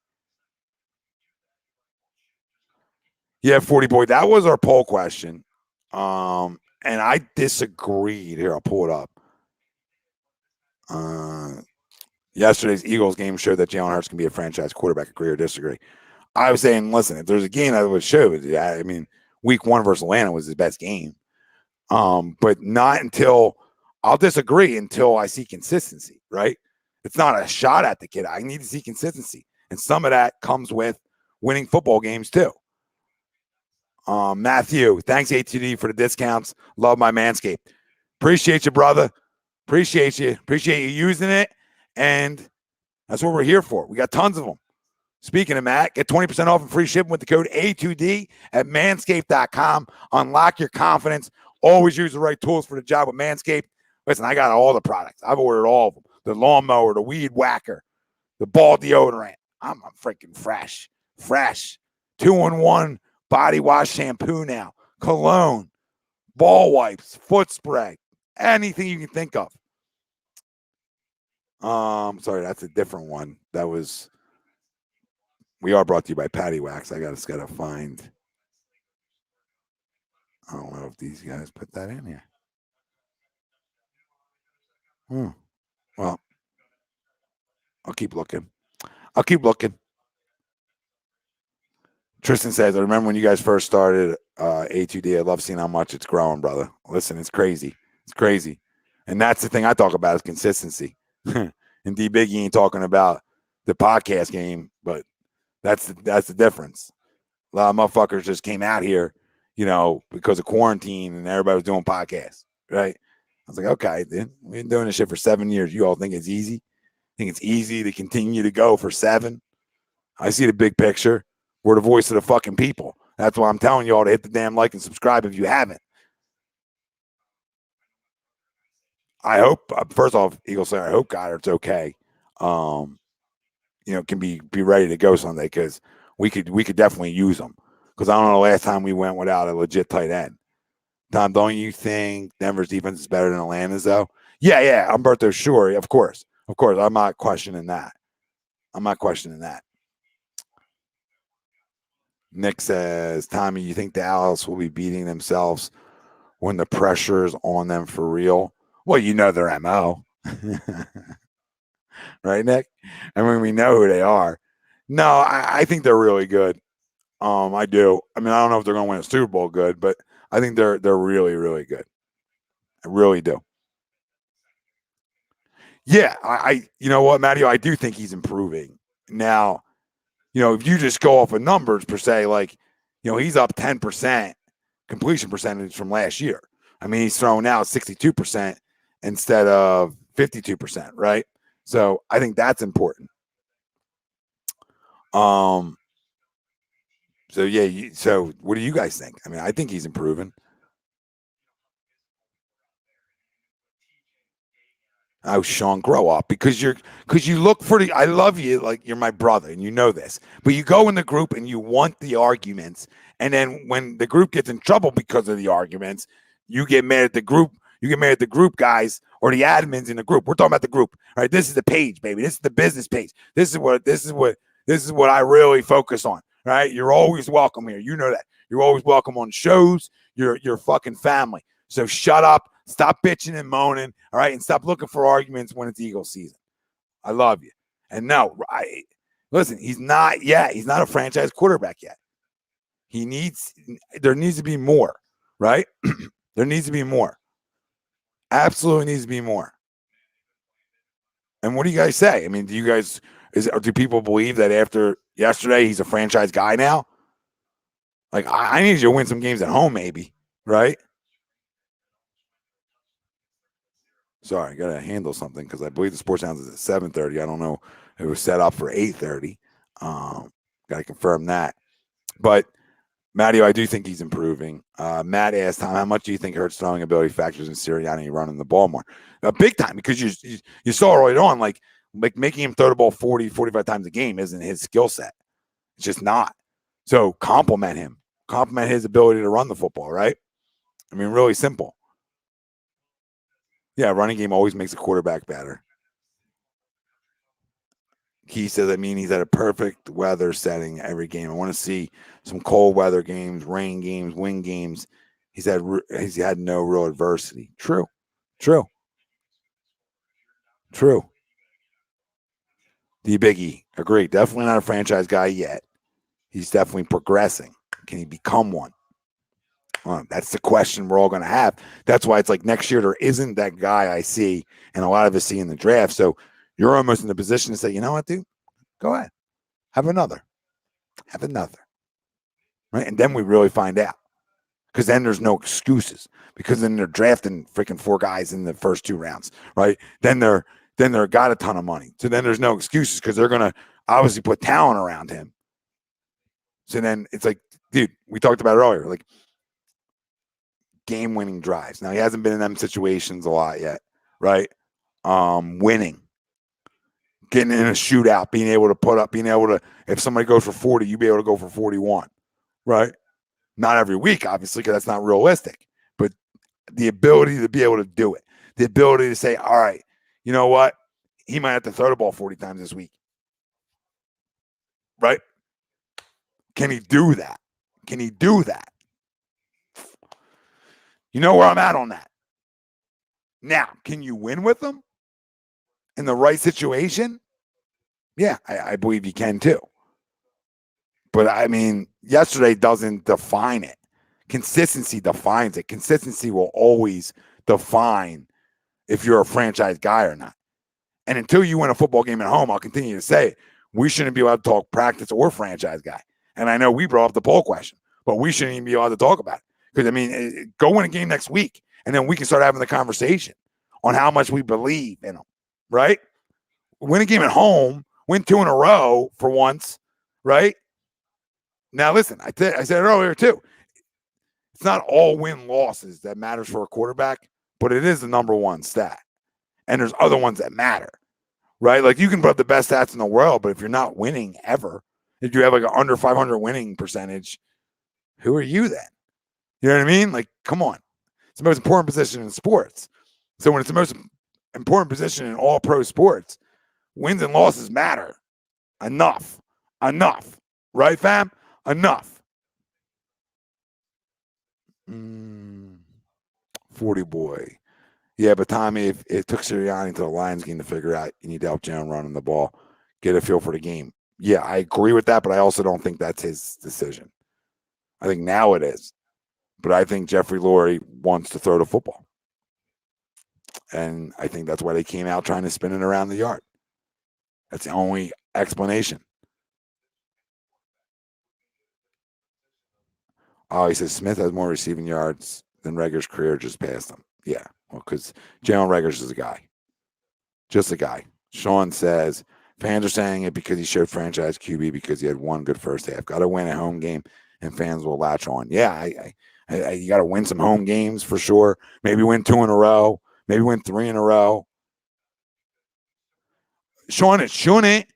A: Yeah, 40 boy. That was our poll question. And I disagreed. Here, I'll pull it up. Yesterday's Eagles game showed that Jalen Hurts can be a franchise quarterback. Agree or disagree? I was saying, listen, if there's a game that would show, I mean, week 1 versus Atlanta was his best game. But not until I'll disagree until I see consistency, right? It's not a shot at the kid. I need to see consistency. And some of that comes with winning football games too. Matthew, thanks A2D for the discounts. Love my Manscaped. Appreciate you, brother. Appreciate you. Appreciate you using it. And that's what we're here for. We got tons of them. Speaking of Matt, get 20% off and free shipping with the code A2D at Manscaped.com. Unlock your confidence. Always use the right tools for the job with Manscaped. Listen, I got all the products. I've ordered all of them. The lawnmower, the weed whacker, the ball deodorant. I'm freaking fresh. 2-in-1 body wash shampoo now. Cologne, ball wipes, foot spray, anything you can think of. Sorry, that's a different one. We are brought to you by Patty Wax. I just gotta find. I don't know if these guys put that in here. Well, I'll keep looking. Tristan says, I remember when you guys first started A2D. I love seeing how much it's growing, brother. Listen, it's crazy. And that's the thing I talk about is consistency. And D Biggie ain't talking about the podcast game, but that's the difference. A lot of motherfuckers just came out here, because of quarantine and everybody was doing podcasts, right? I was like, okay, then we've been doing this shit for 7 years. You all think it's easy? Think it's easy to continue to go for 7? I see the big picture. We're the voice of the fucking people. That's why I'm telling you all to hit the damn like and subscribe if you haven't. I hope, first off, Eagle Slayer, I hope Goddard's okay. Can be ready to go Sunday because we could definitely use him. Because I don't know the last time we went without a legit tight end. Tom, don't you think Denver's defense is better than Atlanta's though? Yeah, Humberto, sure, of course. I'm not questioning that. Nick says, Tommy, you think the Owls will be beating themselves when the pressure is on them for real? Well, their MO. Right, Nick? I mean, we know who they are. No, I think they're really good. I do. I mean, I don't know if they're going to win a Super Bowl good, but I think they're really, really good. I really do. Yeah, I you know what, Matteo, I do think he's improving. Now, if you just go off of numbers per se, like, he's up 10% completion percentage from last year. I mean, he's throwing now 62% instead of 52%, right? So I think that's important. So yeah, so what do you guys think? I mean, I think he's improving. Oh, Sean, grow up because you look for I love you like you're my brother and you know this, but you go in the group and you want the arguments, and then when the group gets in trouble because of the arguments, you get mad at the group. You get mad at the group guys or the admins in the group. We're talking about the group, right? This is the page, baby. This is the business page. This is what I really focus on, right? You're always welcome here. You know that. You're always welcome on shows. You're fucking family. So shut up. Stop bitching and moaning, all right? And stop looking for arguments when it's Eagle season. I love you. And no, listen, he's not a franchise quarterback yet. There needs to be more, right? There needs to be more. Absolutely needs to be more. And what do you guys say? I mean, do people believe that after yesterday he's a franchise guy now? Like, I need you to win some games at home, maybe, right? Sorry, I got to handle something because I believe the Sports Sounds is at 7:30. I don't know. It was set up for 8:30. Got to confirm that. But, Matty, I do think he's improving. Matt asked, how much do you think Hurts' throwing ability factors in Sirianni running the ball more? Big time, because you saw early on, like making him throw the ball 40, 45 times a game isn't his skill set. It's just not. So compliment him. Compliment his ability to run the football, right? I mean, really simple. Yeah, running game always makes a quarterback better. He says, I mean, he's at a perfect weather setting every game. I want to see some cold weather games, rain games, wind games. He's had no real adversity. True. The Biggie, agree. Definitely not a franchise guy yet. He's definitely progressing. Can he become one? That's the question we're all going to have. That's why it's like next year there isn't that guy I see, and a lot of us see in the draft. So you're almost in the position to say, you know what, dude? Go ahead. Have another. Right? And then we really find out. Because then there's no excuses. Because then they're drafting freaking 4 guys in the first 2 rounds. Right? Then they're got a ton of money. So then there's no excuses because they're going to obviously put talent around him. So then it's like, dude, we talked about it earlier. Like, game-winning drives. Now, he hasn't been in them situations a lot yet, right? Winning. Getting in a shootout, being able to, if somebody goes for 40, you be able to go for 41, right? Not every week, obviously, because that's not realistic, but the ability to be able to do it, the ability to say, all right, you know what? He might have to throw the ball 40 times this week, right? Can he do that? You know where I'm at on that. Now, can you win with them in the right situation? Yeah, I believe you can too. But I mean, yesterday doesn't define it. Consistency defines it. Consistency will always define if you're a franchise guy or not. And until you win a football game at home, I'll continue to say it. We shouldn't be allowed to talk practice or franchise guy. And I know we brought up the poll question, but we shouldn't even be allowed to talk about it. Because, I mean, go win a game next week, and then we can start having the conversation on how much we believe in them, right? Win a game at home, win 2 in a row for once, right? Now, listen, I said it earlier, too. It's not all win-losses that matters for a quarterback, but it is the number one stat. And there's other ones that matter, right? Like, you can put up the best stats in the world, but if you're not winning ever, if you have like an under 500 winning percentage, who are you then? You know what I mean? Like, come on. It's the most important position in sports. So when it's the most important position in all pro sports, wins and losses matter. Enough. Right, fam? Enough. 40 boy. Yeah, but Tommy, if it took Sirianni to the Lions game to figure out you need to help Jalen running the ball, get a feel for the game. Yeah, I agree with that, but I also don't think that's his decision. I think now it is. But I think Jeffrey Lurie wants to throw the football. And I think that's why they came out trying to spin it around the yard. That's the only explanation. Oh, he says Smith has more receiving yards than Reagor's career, just past him. Yeah, well, because Jalen Reagor's is a guy. Just a guy. Sean says, fans are saying it because he showed franchise QB because he had one good first half. Got to win a home game, and fans will latch on. Yeah, you got to win some home games for sure. Maybe win 2 in a row. Maybe win 3 in a row. Sean, it shouldn't,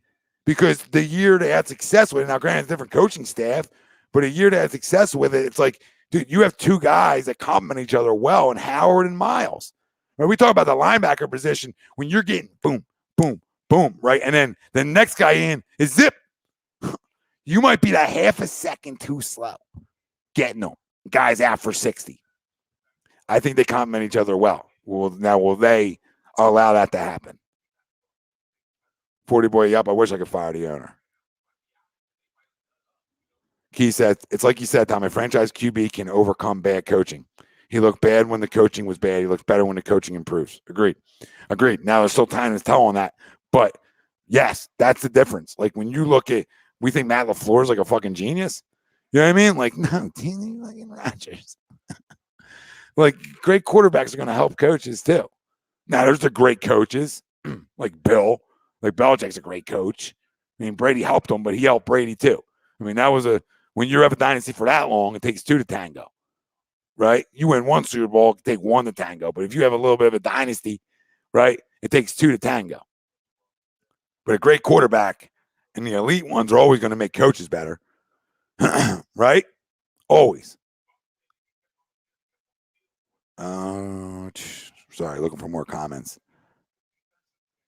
A: because the year they had success with it, now granted, it's different coaching staff, but a year they had success with it, it's like, dude, you have 2 guys that complement each other well, and Howard and Miles. When we talk about the linebacker position, when you're getting boom, boom, boom, right? And then the next guy in is zip. You might be that half a second too slow getting them. Guys out for 60. I think they complement each other well. Now, will they allow that to happen? 40 boy, yep, I wish I could fire the owner. Key said, it's like you said, Tom, a franchise QB can overcome bad coaching. He looked bad when the coaching was bad. He looks better when the coaching improves. Agreed. Now, there's still time to tell on that. But, yes, that's the difference. Like, when you look at, we think Matt LaFleur is like a fucking genius. You know what I mean? Like, no, Danny fucking Rodgers. Like, great quarterbacks are going to help coaches, too. Now, there's the great coaches, like Bill. Like, Belichick's a great coach. I mean, Brady helped him, but he helped Brady, too. I mean, that was when you have a dynasty for that long, it takes 2 to tango. Right? You win 1 Super Bowl, it take 1 to tango. But if you have a little bit of a dynasty, right, it takes 2 to tango. But a great quarterback and the elite ones are always going to make coaches better. Right? Always. Sorry, looking for more comments.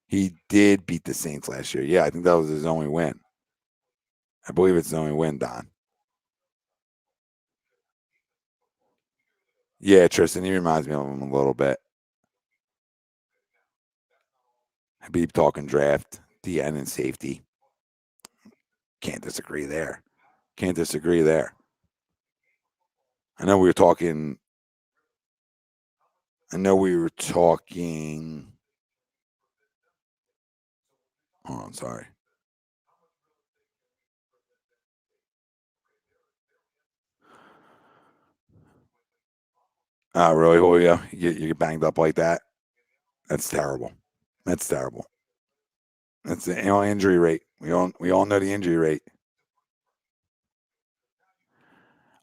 A: He did beat the Saints last year. Yeah, I think that was his only win. I believe it's his only win, Don. Yeah, Tristan, he reminds me of him a little bit. Habib talking draft, DN, and safety. Can't disagree there. I know we were talking. Hold on, sorry. Really, Julio? You get banged up like that? That's terrible. That's the injury rate. We all know the injury rate.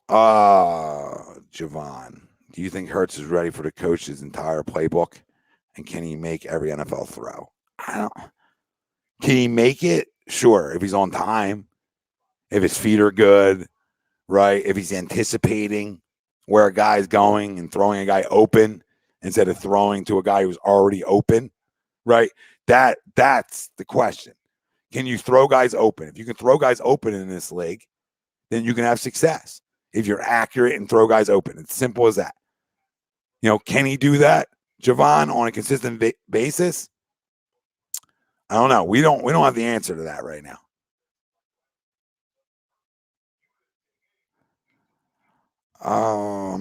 A: Javon, do you think Hurts is ready for the coach's entire playbook? And can he make every NFL throw? Can he make it? Sure, if he's on time, if his feet are good, right? If he's anticipating where a guy's going and throwing a guy open instead of throwing to a guy who's already open, right? That's the question. Can you throw guys open? If you can throw guys open in this league, then you can have success. If you're accurate and throw guys open, it's simple as that. You know, can he do that, Javon, on a consistent basis? I don't know. We don't have the answer to that right now.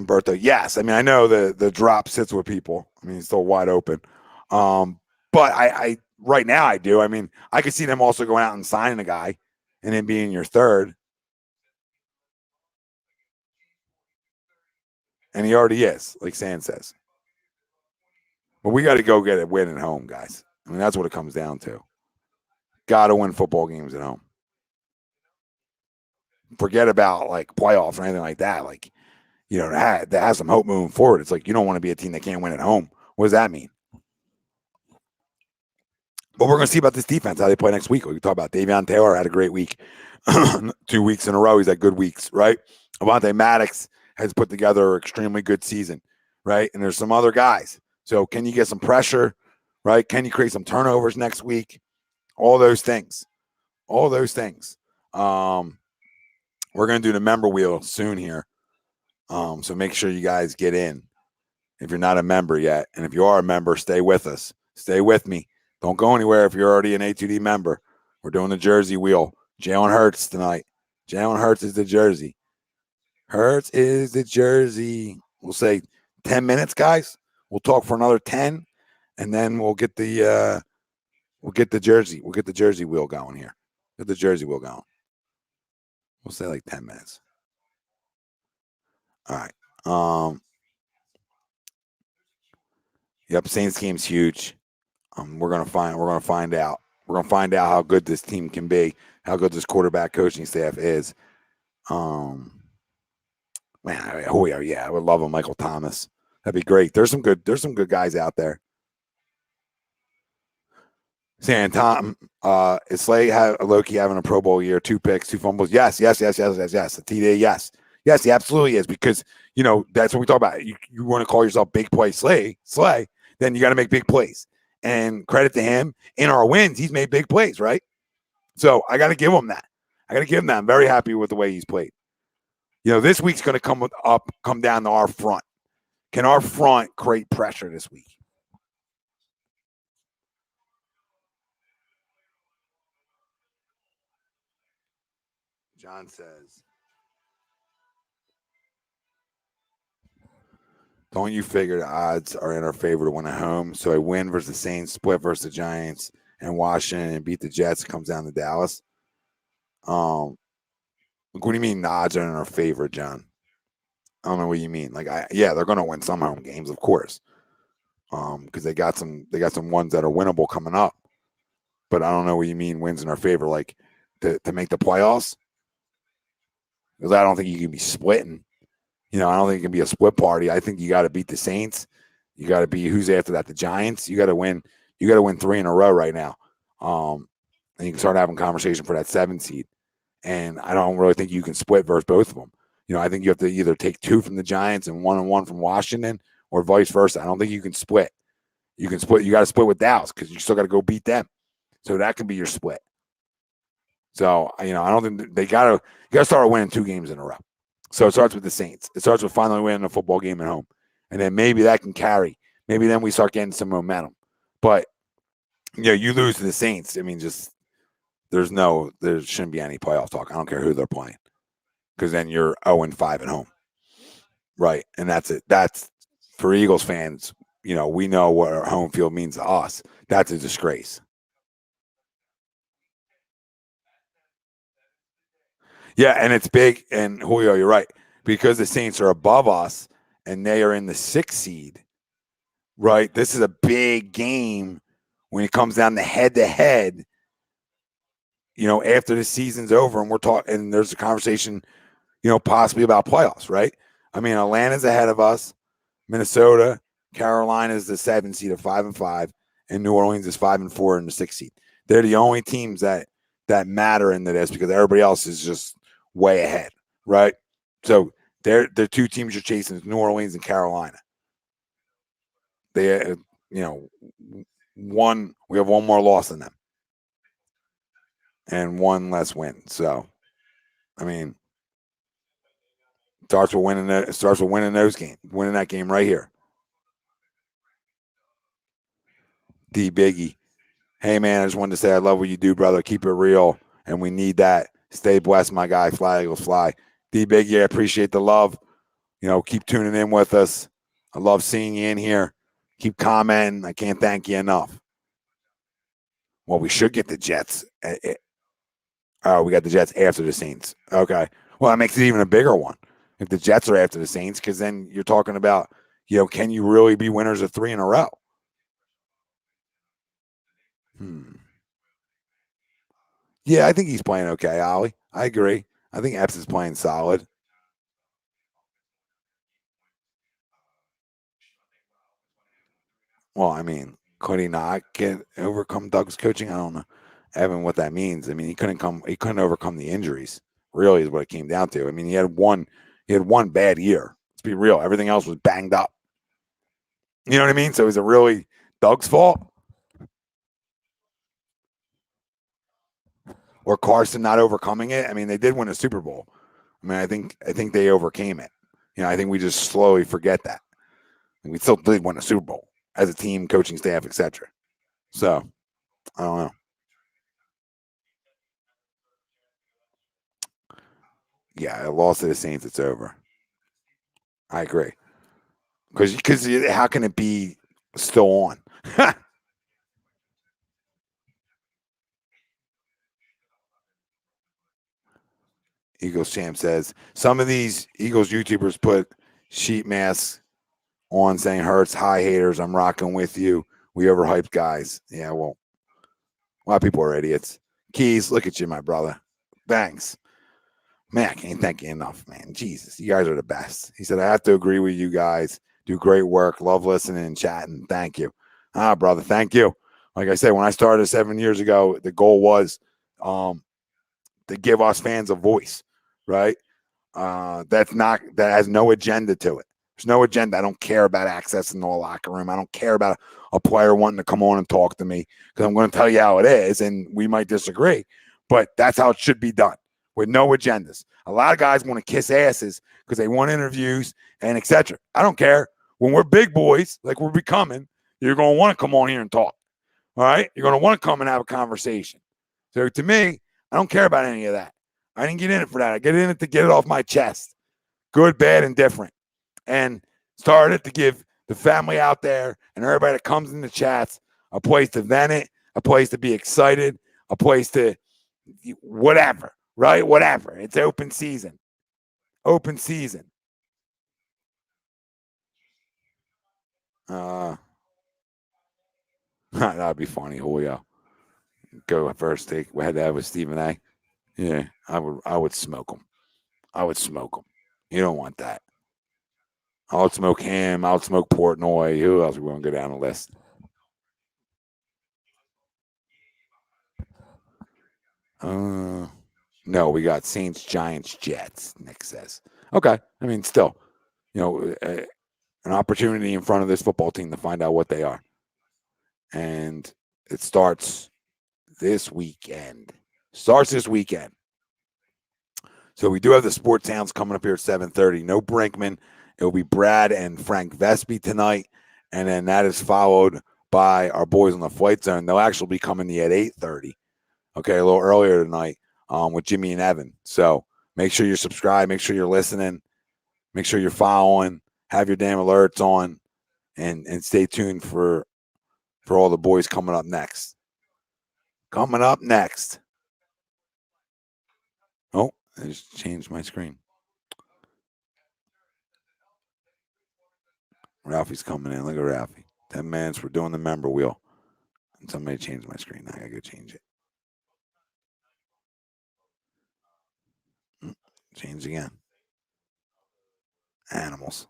A: Bertha, yes. I mean, I know the drop sits with people. I mean, it's still wide open. But I right now I do. I mean, I could see them also going out and signing a guy and then being your third. And he already is, like Sand says. But we got to go get a win at home, guys. I mean, that's what it comes down to. Got to win football games at home. Forget about like playoffs or anything like that. Like, you know, that has some hope moving forward. It's like you don't want to be a team that can't win at home. What does that mean? But we're going to see about this defense, how they play next week. We can talk about Davion Taylor had a great week. 2 weeks in a row, he's had good weeks, right? Avonte Maddox has put together an extremely good season, right? And there's some other guys. So can you get some pressure, right? Can you create some turnovers next week? All those things. We're going to do the member wheel soon here. So make sure you guys get in if you're not a member yet. And if you are a member, stay with us. Stay with me. Don't go anywhere if you're already an A2D member. We're doing the jersey wheel. Jalen Hurts tonight. Jalen Hurts is the jersey. We'll say 10 minutes, guys. We'll talk for another 10. and then we'll get the jersey wheel going here. Get the jersey wheel going. We'll say like 10 minutes. All right. Yep, Saints game's huge. We're gonna find out. We're gonna find out how good this team can be, how good this quarterback coaching staff is. Man, I would love a Michael Thomas. That'd be great. There's some good guys out there. Saying Tom, is Slay Loki having a Pro Bowl year? 2 picks, 2 fumbles. Yes. A TD, yes, he absolutely is, because that's what we talk about. You want to call yourself big play Slay, then you got to make big plays. And credit to him, in our wins, he's made big plays, right? So I got to give him that. I'm very happy with the way he's played. This week's going to come down to our front. Can our front create pressure this week? John says, don't you figure the odds are in our favor to win at home? So a win versus the Saints, split versus the Giants, and Washington, and beat the Jets comes down to Dallas. What do you mean the odds are in our favor, John? I don't know what you mean. They're going to win some home games, of course, because they got some ones that are winnable coming up. But I don't know what you mean wins in our favor, like to make the playoffs. Because I don't think you can be splitting. I don't think it can be a split party. I think you got to beat the Saints. You got to be, who's after that? The Giants. You got to win. You got to win 3 in a row right now. And you can start having conversation for that 7 seed. And I don't really think you can split versus both of them. I think you have to either take 2 from the Giants and 1 from Washington, or vice versa. I don't think you can split. You can split. You got to split with Dallas, because you still got to go beat them. So that can be your split. So, I don't think you got to start winning 2 games in a row. So it starts with the Saints. It starts with finally winning a football game at home. And then maybe that can carry. Maybe then we start getting some momentum. But, you lose to the Saints. I mean, there shouldn't be any playoff talk. I don't care who they're playing. Because then you're 0-5 at home. Right. And that's it. That's, for Eagles fans, we know what our home field means to us. That's a disgrace. Yeah, and it's big. And Julio, you're right. Because the Saints are above us and they are in the 6th seed, right? This is a big game when it comes down to head-to-head, after the season's over, and we're talking, and there's a conversation, possibly about playoffs, right? I mean, Atlanta's ahead of us, Minnesota, Carolina's the 7th seed of 5-5, and New Orleans is 5-4 in the 6th seed. They're the only teams that matter into this, because everybody else is just way ahead, right? So they're 2 teams you're chasing is New Orleans and Carolina. They, we have 1 more loss than them and 1 less win. So, I mean, it starts with winning those games, winning that game right here. D Biggie, hey man, I just wanted to say I love what you do, brother. Keep it real, and we need that. Stay blessed, my guy. Fly Eagles fly. D Biggie, I appreciate the love. Keep tuning in with us. I love seeing you in here. Keep commenting. I can't thank you enough. Well, we should get the Jets. Oh, we got the Jets after the Saints. Okay. Well, that makes it even a bigger one if the Jets are after the Saints, because then you're talking about, can you really be winners of 3 in a row? Yeah, I think he's playing okay, Ollie. I agree. I think Epps is playing solid. Well, I mean, could he not overcome Doug's coaching? I don't know, Evan, what that means. I mean, he couldn't overcome the injuries. Really, is what it came down to. I mean, he had one bad year. Let's be real. Everything else was banged up. You know what I mean? So is it really Doug's fault? Or Carson not overcoming it? I mean, they did win a Super Bowl. I mean, I think they overcame it. I think we just slowly forget that. And we still did win a Super Bowl as a team, coaching staff, etc. So, I don't know. Yeah, I lost to the Saints. It's over. I agree. Because how can it be still on? Eagles champ says some of these Eagles YouTubers put sheet masks on saying Hurts, hi haters, I'm rocking with you. We overhyped guys. Yeah, well, a lot of people are idiots. Keys, look at you, my brother. Thanks. Man, I can't thank you enough, man. Jesus, you guys are the best. He said, I have to agree with you guys. Do great work. Love listening and chatting. Thank you. Brother, thank you. Like I said, when I started 7 years ago, the goal was to give us fans a voice, right? That has no agenda to it. There's no agenda. I don't care about access in the locker room. I don't care about a player wanting to come on and talk to me because I'm going to tell you how it is, and we might disagree, but that's how it should be done with no agendas. A lot of guys want to kiss asses because they want interviews and etc. I don't care. When we're big boys, like we're becoming, you're going to want to come on here and talk. All right? You're going to want to come and have a conversation. So to me, I don't care about any of that. I didn't get in it for that. I get in it to get it off my chest. Good, bad, and different. And started to give the family out there and everybody that comes in the chats a place to vent it, a place to be excited, a place to whatever, right? Whatever. It's open season. Open season. That'd be funny, Julio. Go first take. We had that with Stephen A. Yeah, I would smoke him. I would smoke him. You don't want that. I would smoke him. I would smoke Portnoy. Who else are we going to go down the list? No, we got Saints, Giants, Jets, Nick says. Okay. I mean, still, an opportunity in front of this football team to find out what they are. And it starts this weekend. So we do have the Sports Sounds coming up here at 7:30. No Brinkman. It will be Brad and Frank Vespi tonight. And then that is followed by our boys on the Flight Zone. They'll actually be coming at 8:30. Okay, a little earlier tonight with Jimmy and Evan. So make sure you're subscribed. Make sure you're listening. Make sure you're following. Have your damn alerts on. And stay tuned for all the boys coming up next. Oh, I just changed my screen. Ralphie's coming in. Look at Ralphie. 10 minutes. We're doing the member wheel. And somebody changed my screen. I got to go change it. Change again. Animals.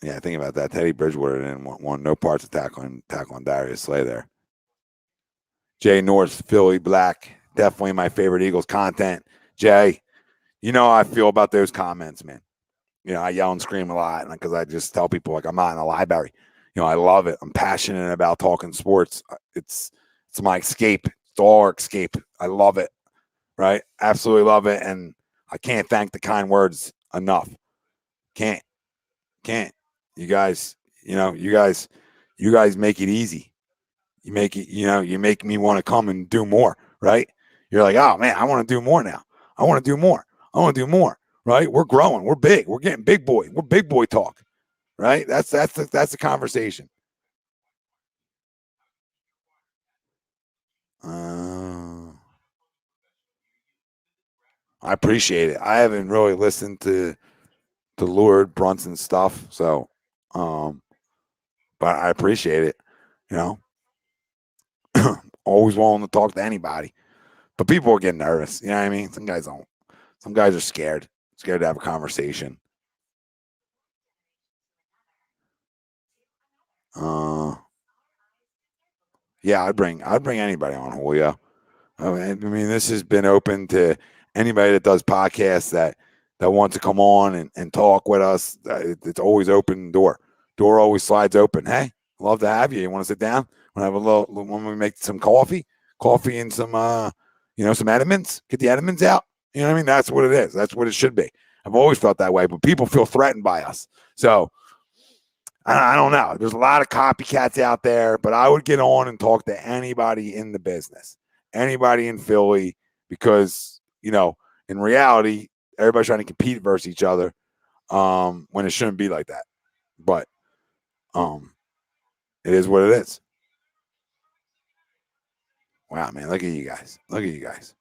A: Yeah, think about that. Teddy Bridgewater didn't want no parts of tackling Darius Slay there. Jay North, Philly Black, definitely my favorite Eagles content. Jay, you know how I feel about those comments, man. I yell and scream a lot because I just tell people like I'm not in the library. I love it. I'm passionate about talking sports. It's my escape. It's all our escape. I love it. Right? Absolutely love it. And I can't thank the kind words enough. Can't. You guys make it easy. You make it, you make me want to come and do more, right? You're like, oh man, I want to do more now. I want to do more. Right? We're growing. We're big. We're getting big boy. We're big boy talk, right? That's the conversation. I appreciate it. I haven't really listened to Lord Brunson stuff, so but I appreciate it. Always willing to talk to anybody, but people are getting nervous. You know what I mean? Some guys don't. Some guys are scared to have a conversation. Yeah, I'd bring anybody on, Julio. I mean, this has been open to anybody that does podcasts that wants to come on and talk with us. It's always open door. Door always slides open. Hey, love to have you. You want to sit down? Want to have a little? Want we make some coffee and some some Edmonds? Get the Edmonds out. You know what I mean? That's what it is. That's what it should be. I've always felt that way, but people feel threatened by us. So I don't know. There's a lot of copycats out there, but I would get on and talk to anybody in the business, anybody in Philly, because, in reality, everybody's trying to compete versus each other when it shouldn't be like that. But it is what it is. Wow, man, look at you guys. Look at you guys.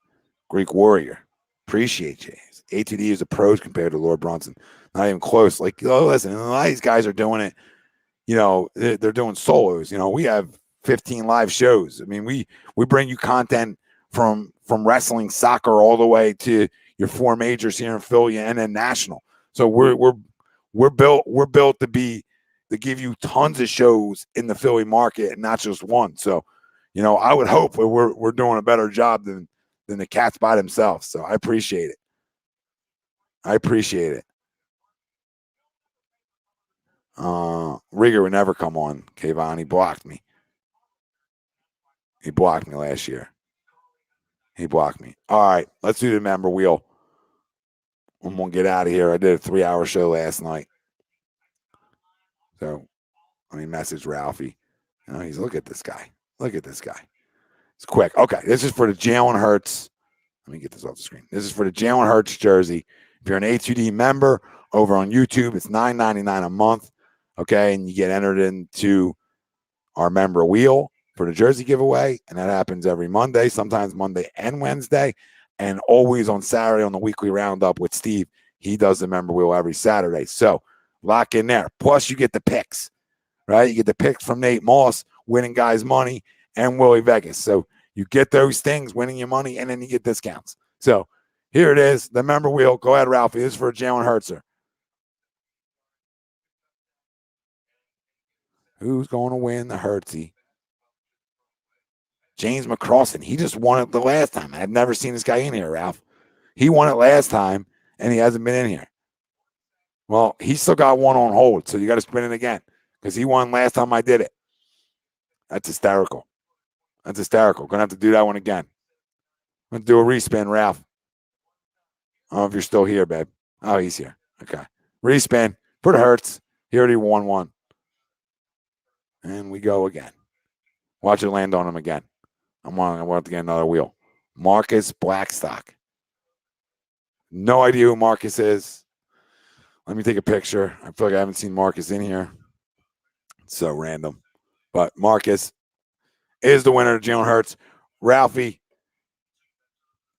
A: Greek Warrior. Appreciate you. A2D is a pros compared to Lord Bronson. Not even close. Like, listen, a lot of these guys are doing it, they're doing solos. We have 15 live shows. I mean, we bring you content from wrestling, soccer, all the way to your 4 majors here in Philly and then national. So we're built to give you tons of shows in the Philly market and not just one. So, I would hope we're doing a better job than the cats by themselves. So I appreciate it. Rigger would never come on, Kayvon. He blocked me. He blocked me last year. He blocked me. All right, let's do the member wheel. I'm going to get out of here. I did a 3-hour show last night. So, message Ralphie. Look at this guy. Look at this guy. It's quick. Okay, this is for the Jalen Hurts. Let me get this off the screen. This is for the Jalen Hurts jersey. If you're an A2D member over on YouTube, it's $9.99 a month. Okay, and you get entered into our member wheel for the jersey giveaway, and that happens every Monday, sometimes Monday and Wednesday, and always on Saturday on the weekly roundup with Steve. He does the member wheel every Saturday. So lock in there. Plus, you get the picks, right? You get the picks from Nate Moss, winning guys money, and Willie Vegas. So you get those things, winning your money, and then you get discounts. So here it is, the member wheel. Go ahead, Ralphie. This is for Jalen Hurtser. Who's going to win the Hurtsy? James McCrossan. He just won it the last time. I've never seen this guy in here, Ralph. He won it last time, and he hasn't been in here. Well, he still got one on hold, so you got to spin it again because he won last time I did it. That's hysterical. Going to have to do that one again. I'm going to do a respin, Ralph. I don't know if you're still here, babe. Oh, he's here. Okay. Respin for the Hurts. He already won one. And we go again. Watch it land on him again. I want to get another wheel. Marcus Blackstock. No idea who Marcus is. Let me take a picture. I feel like I haven't seen Marcus in here. It's so random. But Marcus is the winner of Jalen Hurts. Ralphie,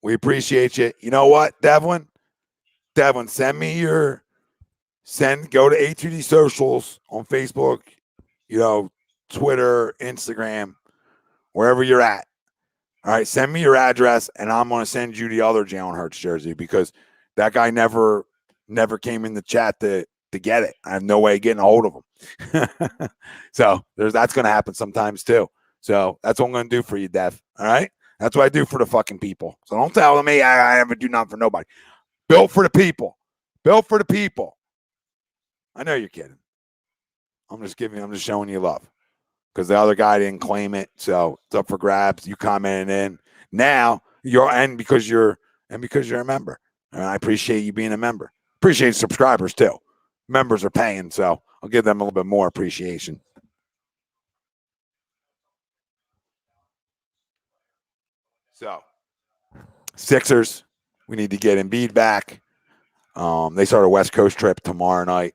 A: we appreciate you. You know what, Devlin? Devlin, go to A2D socials on Facebook, Twitter, Instagram, wherever you're at. All right, send me your address, and I'm going to send you the other Jalen Hurts jersey because that guy never came in the chat to get it. I have no way of getting a hold of him. So that's going to happen sometimes too. So that's what I'm going to do for you, Dev. All right? That's what I do for the fucking people. So don't tell me I never do nothing for nobody. Built for the people. Built for the people. I know you're kidding. I'm just showing you love. Because the other guy didn't claim it, so it's up for grabs. You commented in. Now because you're a member. And I appreciate you being a member. Appreciate subscribers too. Members are paying, so I'll give them a little bit more appreciation. So, Sixers, we need to get Embiid back. They start a West Coast trip tomorrow night.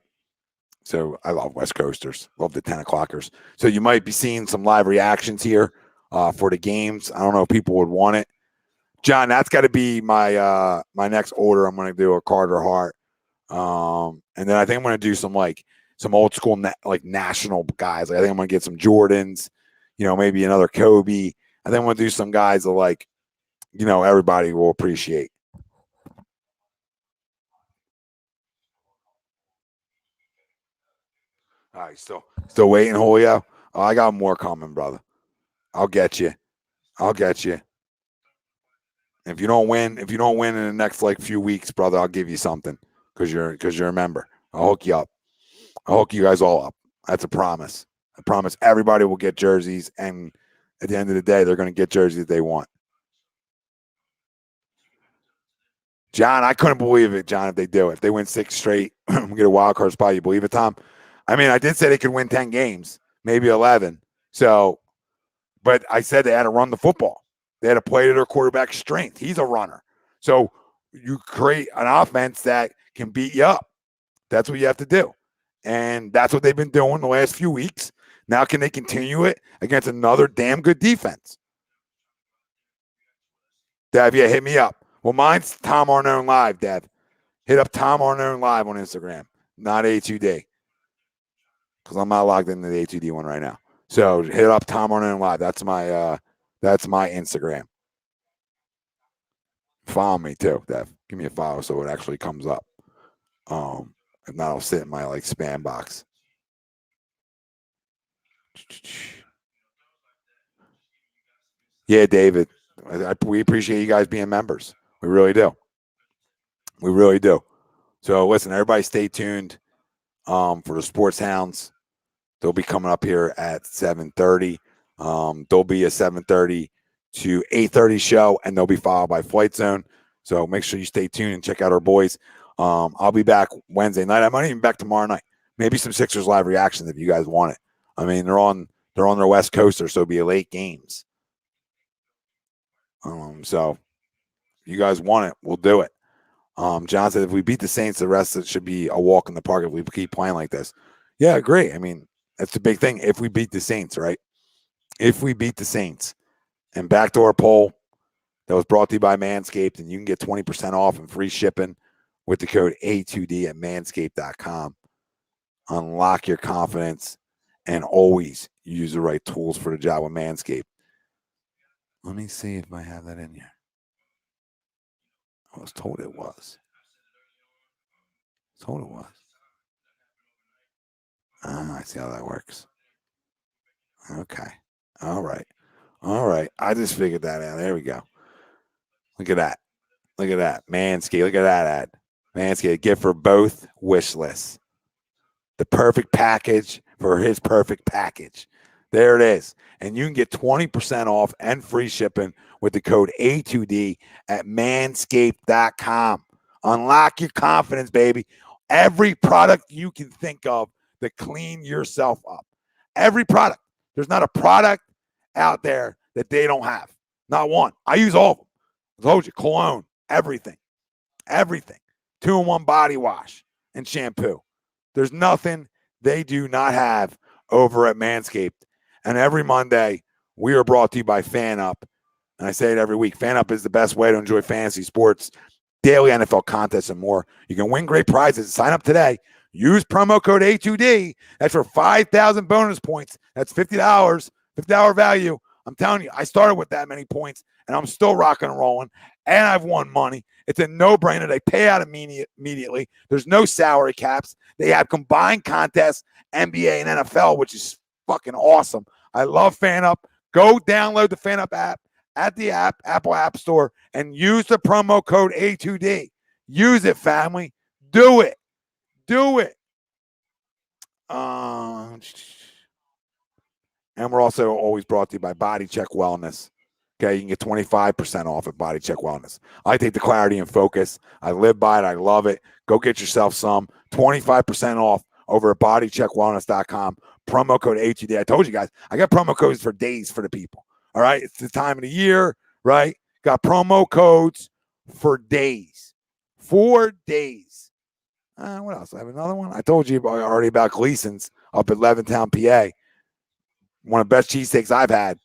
A: So I love West Coasters. Love the 10 o'clockers. So you might be seeing some live reactions here for the games. I don't know if people would want it. John, that's got to be my my next order. I'm going to do a Carter Hart. And then I think I'm going to do some old school national guys. I think I'm going to get some Jordans, maybe another Kobe. I think I'm going to do some guys that everybody will appreciate. All right, still waiting, Julio. Oh, I got more coming, brother. I'll get you. If you don't win in the next few weeks, brother, I'll give you something because you're a member. I'll hook you up. I'll hook you guys all up. That's a promise. I promise everybody will get jerseys, and at the end of the day, they're going to get jerseys they want. John, I couldn't believe it, John, if they do. If they win 6 straight, we get a wild card spot. You believe it, Tom? I did say they could win 10 games, maybe 11. So, but I said they had to run the football. They had to play to their quarterback's strength. He's a runner. So, you create an offense that can beat you up. That's what you have to do. And that's what they've been doing the last few weeks. Now can they continue it against another damn good defense? Dev, yeah, hit me up. Well, mine's Tom Arnone Live, Dev. Hit up Tom Arnone Live on Instagram, not A2D. Because I'm not logged into the A2D one right now. So hit up Tom Arnone Live. That's my Instagram. Follow me too, Dev. Give me a follow so it actually comes up. If not, I'll sit in my spam box. Yeah, David. We appreciate you guys being members. We really do. We really do. So listen, everybody stay tuned for the Sports Hounds. They'll be coming up here at 7:30. There'll be a 7:30 to 8:30 show, and they'll be followed by Flight Zone. So make sure you stay tuned and check out our boys. I'll be back Wednesday night. I might even be back tomorrow night. Maybe some Sixers live reactions if you guys want it. I mean, they're on their West Coaster, so it'll be a late games. So if you guys want it, we'll do it. John said if we beat the Saints, the rest of it should be a walk in the park if we keep playing like this. Yeah, I agree. I mean, that's the big thing. If we beat the Saints, right? If we beat the Saints. And backdoor poll that was brought to you by Manscaped, and you can get 20% off and free shipping with the code A2D at manscaped.com. Unlock your confidence and always use the right tools for the job with Manscaped. Let me see if I have that in here. I was told it was. I see how that works. Okay. All right. I just figured that out. There we go. Look at that. Manscaped. Look at that ad. Manscaped. Get for both wish lists. The perfect package for his perfect package. There it is. And you can get 20% off and free shipping with the code A2D at manscaped.com. Unlock your confidence, baby. Every product you can think of to clean yourself up. Every product. There's not a product out there that they don't have. Not one. I use all of them. I told you, cologne, everything. 2-in-1 body wash and shampoo. There's nothing they do not have over at Manscaped. And every Monday, we are brought to you by FanUp. And I say it every week. FanUp is the best way to enjoy fantasy sports, daily NFL contests, and more. You can win great prizes. Sign up today. Use promo code A2D. That's for 5,000 bonus points. That's $50, $50 value. I'm telling you, I started with that many points, and I'm still rocking and rolling, and I've won money. It's a no-brainer. They pay out immediately. There's no salary caps. They have combined contests, NBA and NFL, which is fucking awesome. I love FanUp. Go download the FanUp app at the Apple App Store and use the promo code A2D. Use it, family. Do it. And we're also always brought to you by Body Check Wellness. Okay, you can get 25% off at Body Check Wellness. I take the clarity and focus. I live by it. I love it. Go get yourself some. 25% off over at bodycheckwellness.com. Promo code A2D. I told you guys, I got promo codes for days for the people. All right, it's the time of the year, right? Got promo codes for days. 4 days. What else? I have another one. I told you already about Gleason's up at Levittown, PA. One of the best cheesesteaks I've had.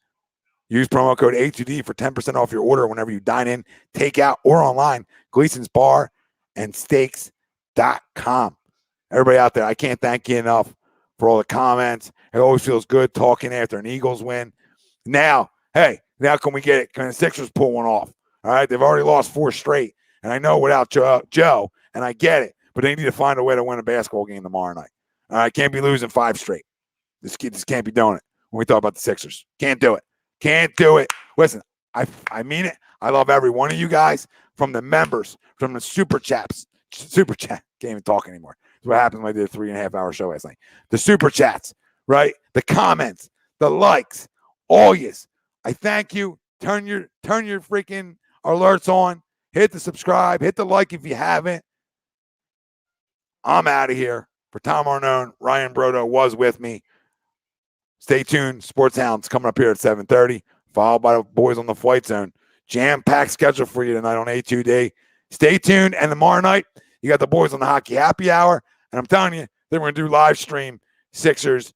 A: Use promo code A2D for 10% off your order whenever you dine in, take out, or online. Gleason's Bar and Steaks.com. Everybody out there, I can't thank you enough for all the comments. It always feels good talking after an Eagles win. Now can we get it? Can the Sixers pull one off? All right, they've already lost 4 straight. And I know without Joe, and I get it, but they need to find a way to win a basketball game tomorrow night. All right, can't be losing 5 straight. This can't be doing it when we talk about the Sixers. Can't do it. Listen, I mean it. I love every one of you guys, from the members, from the super chats. Can't even talk anymore. That's what happened when I did a 3.5-hour show last night. The super chats, right? The comments, the likes, all yous. I thank you. Turn your freaking alerts on. Hit the subscribe. Hit the like if you haven't. I'm out of here. For Tom Arnone, Ryan Brodo was with me. Stay tuned. Sports Hounds coming up here at 7:30, followed by the boys on the Flight Zone. Jam-packed schedule for you tonight on A2D. Stay tuned. And tomorrow night, you got the boys on the Hockey Happy Hour. And I'm telling you, they're going to do live stream Sixers.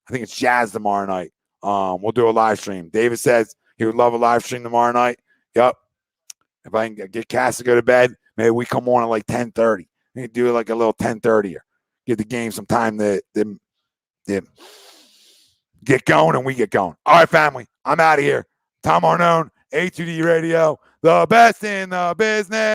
A: I think it's Jazz tomorrow night. We'll do a live stream. David says he would love a live stream tomorrow night. Yep. If I can get Cass to go to bed, maybe we come on at like 10:30. We can do like a little 10:30. Give the game some time to get going, and we get going. All right, family. I'm out of here. Tom Arnone, A2D Radio, the best in the business.